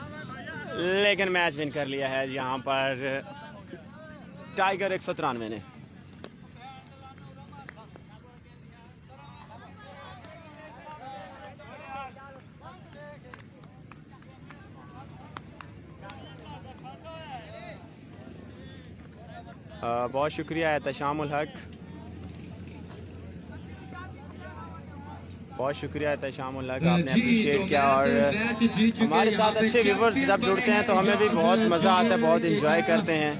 लेकिन मैच विन कर लिया है यहाँ पर टाइगर 193 ने। बहुत शुक्रिया एहतशामुल हक, बहुत शुक्रिया एहतशामुल हक, आपने अप्रिशिएट किया। और हमारे साथ अच्छे व्यूवर्स जब जुड़ते हैं तो हमें भी बहुत मज़ा आता है, बहुत इंजॉय करते हैं।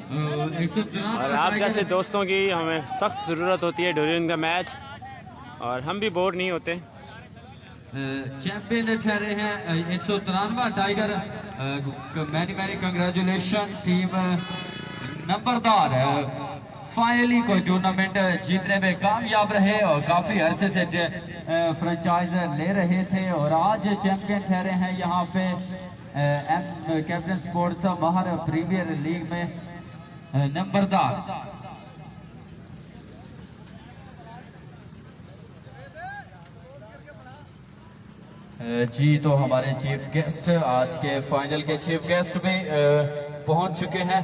और आप जैसे दोस्तों की हमें सख्त ज़रूरत होती है ड्यूरिंग द मैच, और हम भी बोर नहीं होते। चैंपियन ठहरे हैं 193 tiger. Many many congratulation team नंबरदार। फाइनली कोई टूर्नामेंट जीतने में कामयाब रहे और काफी अरसे से फ्रेंचाइज ले रहे थे और आज चैंपियन ठहरे हैं यहाँ पे कैप्टन स्पोर्ट्स बाहर प्रीमियर लीग में नंबरदार। जी तो हमारे चीफ गेस्ट आज के फाइनल के चीफ गेस्ट भी पहुंच चुके हैं।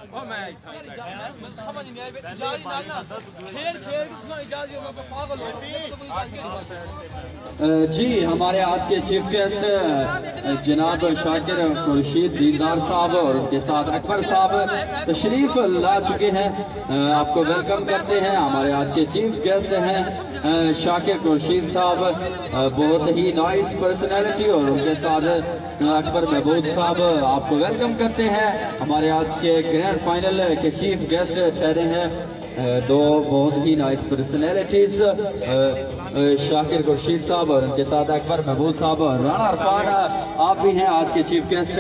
जी हमारे आज के चीफ गेस्ट जनाब शाकिर खुर्शीद दीदार साहब और उनके साथ अकबर साहब तशरीफ ला चुके हैं। आपको वेलकम करते हैं। हमारे आज के चीफ गेस्ट हैं शाकिर खुर्शीद साहब, बहुत ही नाइस पर्सनैलिटी, और उनके साथ अकबर महबूब साहब। आपको वेलकम करते हैं। हमारे आज के ग्रैंड फाइनल के चीफ गेस्ट ठहरे हैं दो बहुत ही नाइस पर्सनैलिटीज, शाकिर खुर्शीद साहब और उनके साथ अकबर महबूब साहब। राणा अरफान आप भी हैं आज के चीफ गेस्ट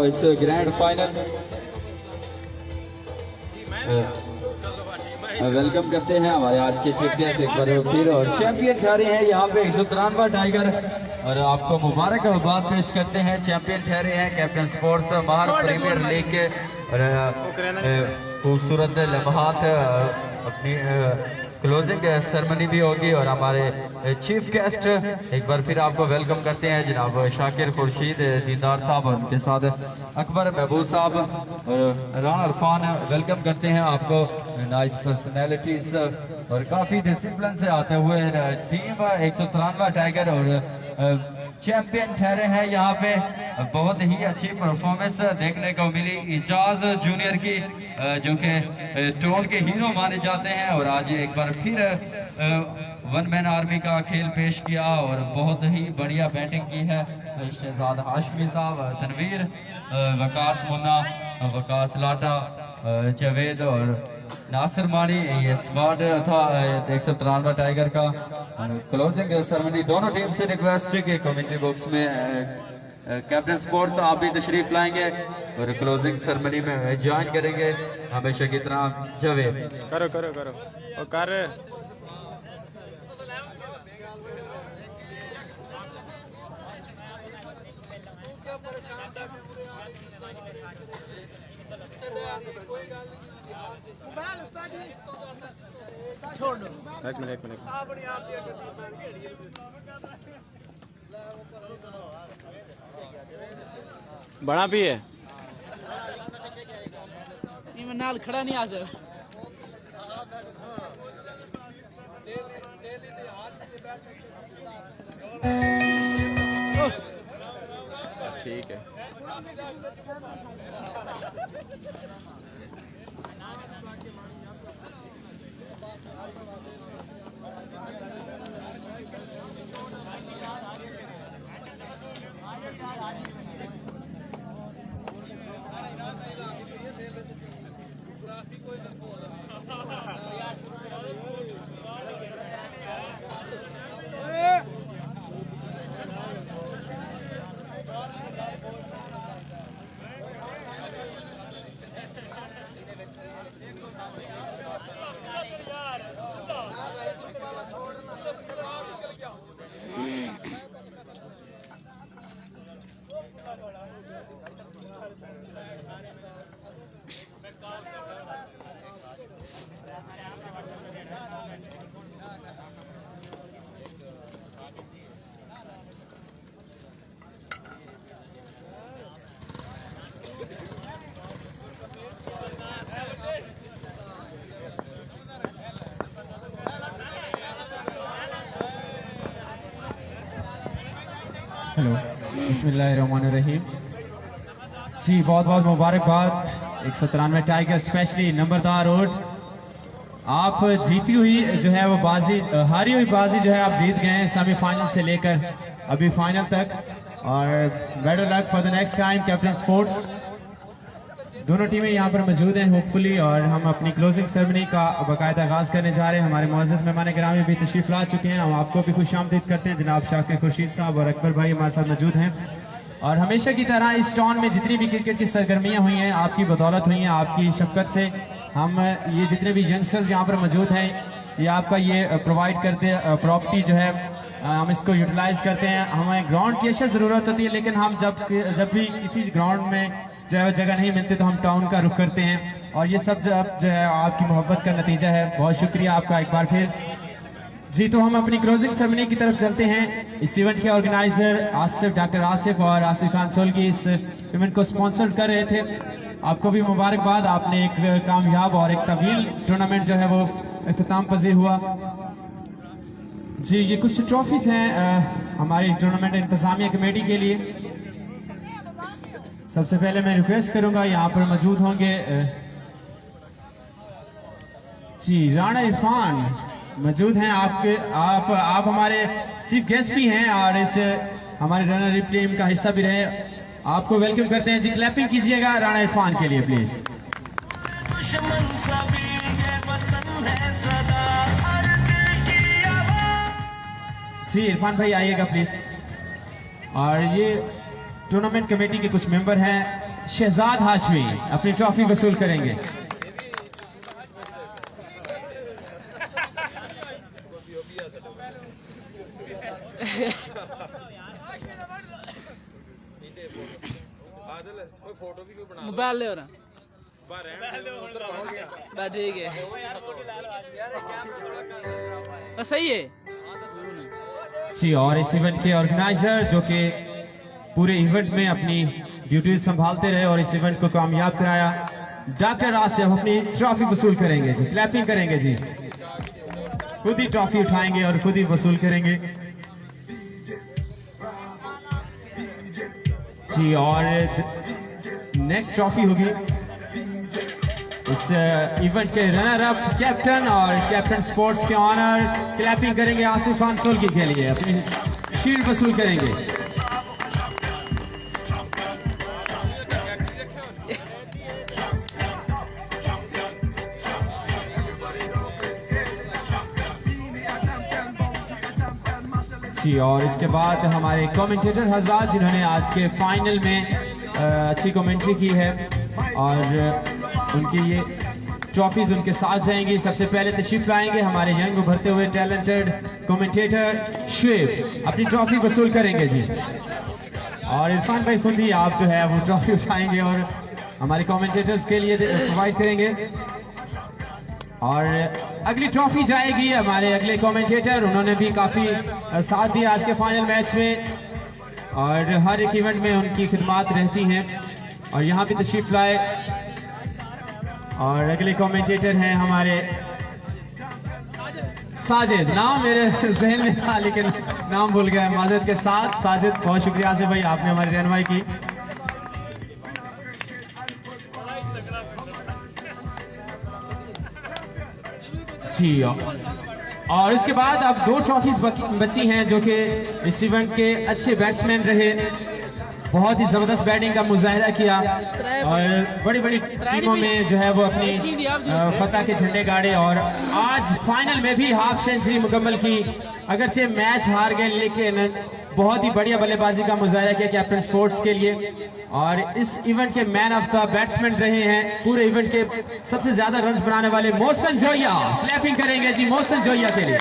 इस ग्रैंड फाइनल। वेलकम करते हैं हमारे आज के चीफ गेस्ट एक बार फिर, और चैंपियन ठहरे हैं यहाँ पे 193 टाइगर, और आपको मुबारकबाद पेश करते हैं। चैंपियन ठहरे हैं captain sports Mahar premier league के खूबसूरत लम्हात। अपनी क्लोजिंग सेरेमनी भी होगी, और हमारे चीफ गेस्ट एक बार फिर आपको वेलकम करते हैं जनाब शाकिर खुर्शीद दीदार साहब और उनके साथ अकबर महबूब साहब और राणा अरफान। वेलकम करते हैं आपको। नाइस पर्सनैलिटीज और काफ़ी डिसिप्लिन से आते हुए टीम 193 टाइगर और चैंपियन ठहरे हैं यहाँ पे। बहुत ही अच्छी परफॉर्मेंस देखने को मिली इजाज जूनियर की, जो कि टोन के हीरो माने जाते हैं, और आज एक बार फिर वन मैन आर्मी का खेल पेश किया और बहुत ही बढ़िया बैटिंग की है। शहजाद हाशमी साहब, तनवीर, वकास मुन्ना, वकास लाटा, जावेद और नासिर मानी, ये स्क्वाड था 193 टाइगर का। क्लोजिंग सेरेमनी दोनों टीम से रिक्वेस्ट है कि कमेंट्री बॉक्स में कैप्टन स्पोर्ट्स आप भी तशरीफ लाएंगे और क्लोजिंग सेरेमनी में ज्वाइन करेंगे हमेशा की तरह। जावेद करो करो करो और कर। एक मिनट बड़ा भी है नाल खड़ा नहीं आ सर। ठीक है। हेलो, बिस्मिल्लाहिर्रहमानिर्रहीम। जी बहुत बहुत मुबारकबाद 193 टाइगर स्पेशली नंबरदार रोड। आप जीती हुई जो है वो बाजी, हारी हुई बाजी जो है आप जीत गए हैं सेमीफाइनल से लेकर अभी फाइनल तक, और better luck for the next time captain sports. दोनों टीमें यहाँ पर मौजूद हैं होपफुली, और हम अपनी क्लोजिंग सेरेमनी का बाकायदा आगाज़ करने जा रहे हैं। हमारे मुअज़्ज़ज़ मेहमान गिरामी भी तशरीफ़ ला चुके हैं। हम आपको भी खुशामदीद करते हैं। जनाब शाकिर खुर्शीद साहब और अकबर भाई हमारे साथ मौजूद हैं, और हमेशा की तरह इस टाउन में जितनी भी क्रिकेट की सरगर्मियाँ हुई हैं आपकी बदौलत हुई हैं। आपकी शफकत से हम ये जितने भी यंगस्टर्स यहाँ पर मौजूद हैं, ये आपका ये प्रोवाइड करते प्रॉपर्टी जो है हम इसको यूटिलाइज़ करते हैं। हमें ग्राउंड की अशा ज़रूरत होती है, लेकिन हम जब भी किसी ग्राउंड में जो है जगह नहीं मिलती तो हम टाउन का रुख करते हैं, और ये सब जो है आपकी मोहब्बत का नतीजा है। बहुत शुक्रिया आपका एक बार फिर जी। तो हम अपनी क्लोजिंग सेरेमनी की तरफ चलते हैं। इस इवेंट के ऑर्गेनाइजर आसिफ, डॉक्टर आसिफ और आसिफ खान सोलगी इस इवेंट को स्पॉन्सर कर रहे थे। आपको भी मुबारकबाद, आपने एक कामयाब और एक तवील टूर्नामेंट जो है वो इख्तिताम पजीर हुआ। जी ये कुछ ट्रॉफीज हैं हमारी टूर्नामेंट इंतजामिया कमेटी के लिए। सबसे पहले मैं रिक्वेस्ट करूंगा, यहाँ पर मौजूद होंगे जी राणा इरफान मौजूद हैं, आप हमारे चीफ गेस्ट भी हैं और इस हमारे रनर अप टीम का हिस्सा भी रहे। आपको वेलकम करते हैं जी, क्लैपिंग कीजिएगा राणा इरफान के लिए प्लीज। जी इरफान भाई आइएगा प्लीज। और ये टूर्नामेंट कमेटी के कुछ मेंबर हैं, शहजाद हाशमी अपनी ट्रॉफी वसूल करेंगे। मोबाइल ले रहा बस ठीक है, बस सही है जी। और इस इवेंट के ऑर्गेनाइजर जो कि पूरे इवेंट में अपनी ड्यूटीज संभालते रहे और इस इवेंट को कामयाब कराया, डॉक्टर आसिफ अपनी ट्रॉफी वसूल करेंगे जी, क्लैपिंग करेंगे जी, खुद ही ट्रॉफी उठाएंगे और खुद ही वसूल करेंगे जी। और नेक्स्ट ट्रॉफी होगी इस इवेंट के रनर अप कैप्टन और कैप्टन स्पोर्ट्स के ऑनर, क्लैपिंग करेंगे आसिफ खान सोलकी के लिए, अपनी शील्ड वसूल करेंगे। जी और इसके बाद हमारे कमेंटेटर हजरात जिन्होंने आज के फाइनल में अच्छी कमेंट्री की है और उनकी ये ट्रॉफीज उनके साथ जाएंगी। सबसे पहले तशरीफ लाएंगे हमारे यंग उभरते हुए टैलेंटेड कमेंटेटर शुएब, अपनी ट्रॉफी वसूल करेंगे जी। और इरफान भाई खुद ही आप जो है वो ट्रॉफी उठाएंगे और हमारे कमेंटेटर्स के लिए प्रोवाइड करेंगे। और अगली ट्रॉफी जाएगी हमारे अगले कमेंटेटर, उन्होंने भी काफ़ी साथ दिया आज के फाइनल मैच में और हर एक इवेंट में उनकी खिदमात रहती हैं और यहाँ पे तशरीफ लाए। और अगले कमेंटेटर हैं हमारे साजिद, नाम मेरे जहन में था लेकिन नाम भूल गया, माजद के साथ साजिद। बहुत शुक्रिया आसिफ भाई, आपने हमारी रहनुमाई की। जी और इसके बाद अब दो ट्रॉफीज बची हैं जो कि इस इवेंट के अच्छे बैट्समैन रहे, बहुत ही जबरदस्त बैटिंग का मुजाहिदा किया और बड़ी बड़ी टीमों में जो है वो अपनी फतह के झंडे गाड़े और आज फाइनल में भी हाफ सेंचुरी मुकम्मल की। अगरचे मैच हार गए लेकिन बहुत ही बढ़िया बल्लेबाजी का मुजाहिदा किया कैप्टन स्पोर्ट्स के लिए और इस इवेंट के मैन ऑफ द बैट्समैन रहे हैं, पूरे इवेंट के सबसे ज्यादा रन बनाने वाले मोहसिन जोया। क्लैपिंग करेंगे जी मोहसिन जोया के लिए।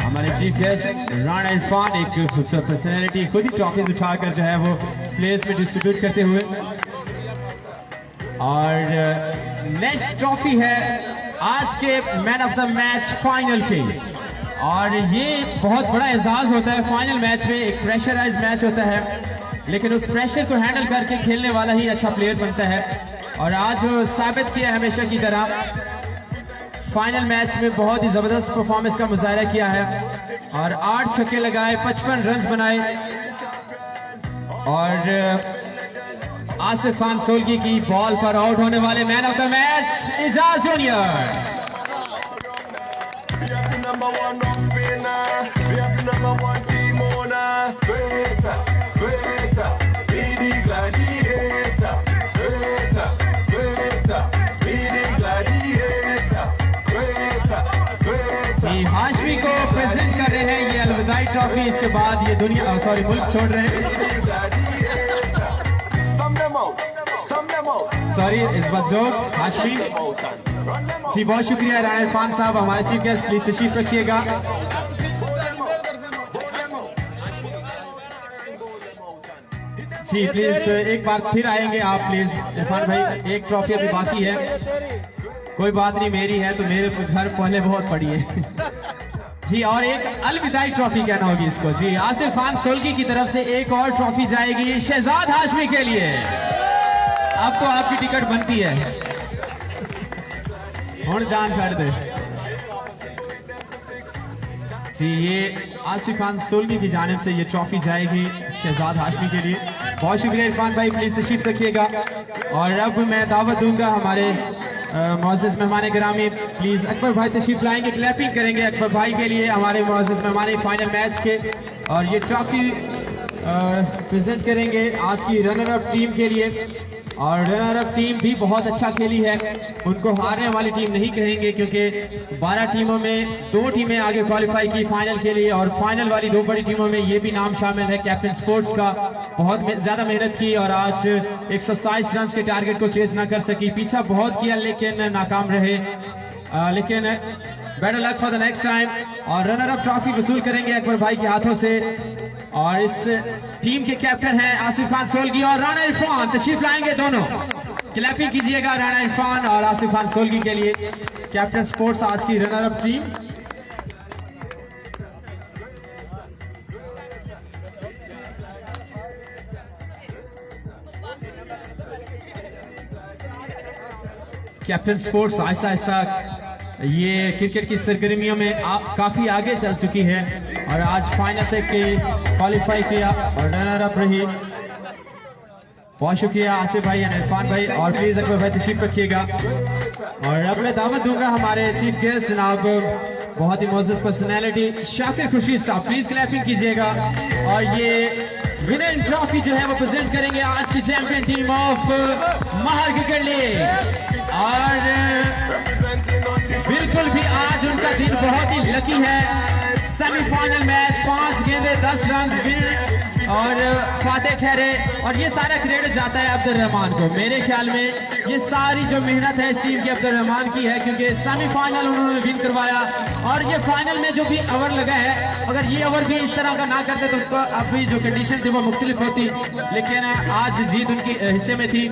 हमारे चीफ गेस्ट राणा इरफान एक खूबसूरत पर्सनैलिटी, खुद ही ट्रॉफीज उठाकर जो है वो प्लेयर्स में डिस्ट्रीब्यूट करते हुए। और नेक्स्ट ट्रॉफी है आज के man of the match final के, और ये बहुत बड़ा एजाज होता है फाइनल मैच में, एक प्रेशराइज मैच होता है लेकिन उस प्रेशर को हैंडल करके खेलने वाला ही अच्छा प्लेयर बनता है। और आज साबित किया हमेशा की तरह फाइनल मैच में बहुत ही जबरदस्त परफॉर्मेंस का मुजाहिरा किया है और 8 छक्के लगाए, 55 रन बनाए और आसिफ खान सोलकी की बॉल पर आउट होने वाले man of the match Ijaz junior. Hashmi को प्रेजेंट कर रहे हैं ये अलविदाई ट्रॉफी, इसके बाद ये दुनिया सॉरी मुल्क छोड़ रहे हैं, सॉरी इस बात जोक हाशमी जी। बहुत शुक्रिया राणा इरफान साहब, हमारे चीफ गेस्ट, प्लीज तशरीफ रखिएगा। जी प्लीज एक बार फिर आएंगे आप प्लीज इरफान भाई, एक ट्रॉफी अभी बाकी है, कोई बात नहीं मेरी है तो मेरे घर पहले बहुत पड़ी है। जी, और एक अलविदाई ट्रॉफी कहना होगी इसको। जी, आसिफ खान सोलगी की तरफ से एक और ट्रॉफी जाएगी शहजाद हाशमी के लिए। अब तो आपकी टिकट बनती है, और जान छाड़ दे जी। ये आसिफ खान सोलगी की जानिब से ये ट्रॉफी जाएगी शहजाद हाशमी के लिए। बहुत शुक्रिया इरफान भाई, प्लीज तशरीफ रखिएगा। और अब मैं दावत दूंगा हमारे मुअज़्ज़िज़ मेहमान गिरामी, प्लीज अकबर भाई तशरीफ लाएंगे, क्लैपिंग करेंगे अकबर भाई के लिए, हमारे मुअज़्ज़िज़ मेहमान फाइनल मैच के। और ये ट्रॉफी प्रेजेंट करेंगे आज की रनर अप टीम के लिए। और रनर अप टीम भी बहुत अच्छा खेली है, उनको हारने वाली टीम नहीं कहेंगे, क्योंकि 12 टीमों में 2 टीमें आगे क्वालिफाई की फाइनल के लिए, और फाइनल वाली 2 बड़ी टीमों में ये भी नाम शामिल है कैप्टन स्पोर्ट्स का। बहुत ज्यादा मेहनत की और आज 127 रन के टारगेट को चेज ना कर सकी, पीछा बहुत किया लेकिन नाकाम रहे। लेकिन better luck for the next time. और रनर अप ट्रॉफी वसूल करेंगे अकबर भाई के हाथों से। और इस टीम के कैप्टन हैं आसिफ खान सोलगी और राणा इरफान, तशरीफ लाएंगे दोनों। क्लैपिंग कीजिएगा राणा इरफान और आसिफ खान सोलगी के लिए, कैप्टन स्पोर्ट्स आज की runner up team. Captain sports Aahista Aahista ये क्रिकेट की सरगर्मियों में काफी आगे चल चुकी है और आज फाइनल तक के क्वालिफाई किया और रनर अप रही। बहुत शुक्रिया आसिफ भाई और इरफान भाई, और प्लीज अकबर भाई तशरीफ रखिएगा। और अब मैं दावत दूंगा हमारे चीफ गेस्ट जनाब, बहुत ही मोअज़्ज़ज़ पर्सनैलिटी शाकिर खुर्शीद साहब, प्लीज क्लैपिंग कीजिएगा। और ये विनिंग ट्रॉफी जो है वो प्रेजेंट करेंगे आज की champion team of Mahar cricket league. और बिल्कुल भी आज उनका दिन बहुत ही लकी है। सेमीफाइनल मैच 5 गेंदे 10 रन विन और फातेह ठहरे, और ये सारा क्रेडिट जाता है अब्दुल रहमान को। मेरे ख्याल में ये सारी जो मेहनत है इस टीम की अब्दुल रहमान की है, क्योंकि सेमीफाइनल उन्होंने विन करवाया। और ये फाइनल में जो भी ओवर लगा है, अगर ये ओवर भी इस तरह का ना करते तो अभी जो कंडीशन थी वो मुख्तलिफ होती, लेकिन आज जीत उनकी हिस्से में थी।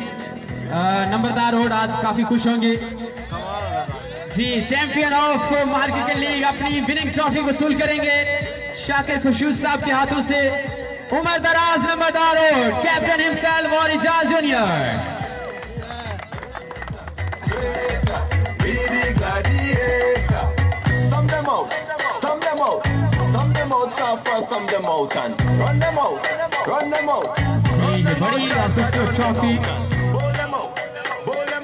नंबरदार रोड आज काफी खुश होंगे जी। Champion of Mahar cricket league अपनी विनिंग ट्रॉफी वसूल करेंगे शाकिर खुर्शीद साहब के हाथों से। उमर दराज नंबरदार रोड, कैप्टन हिमसेल्फ और Ijaz junior. Stomp them out, stomp them out, stomp them out, stomp them out and run them out, run them out। ये बड़ी खूबसूरत ट्रॉफी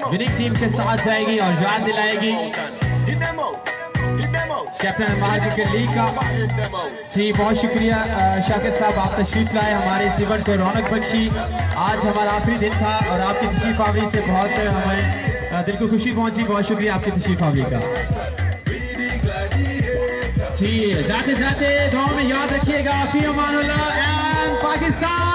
विनिंग टीम के साथ जाएगी और याद दिलाएगी कैप्टन महार क्रिकेट लीग का। जी बहुत शुक्रिया शाकिर साहब, आप तशरीफ लाए, हमारे इस इवेंट को रौनक बख्शी। आज हमारा आखिरी दिन था और आपकी तशरीफ आवरी से बहुत हमें दिल को खुशी पहुंची। बहुत शुक्रिया आपकी तशरीफ आवरी का। जी जाते जाते दुआ में याद रखिएगा, फी अमानुल्लाह एंड पाकिस्तान।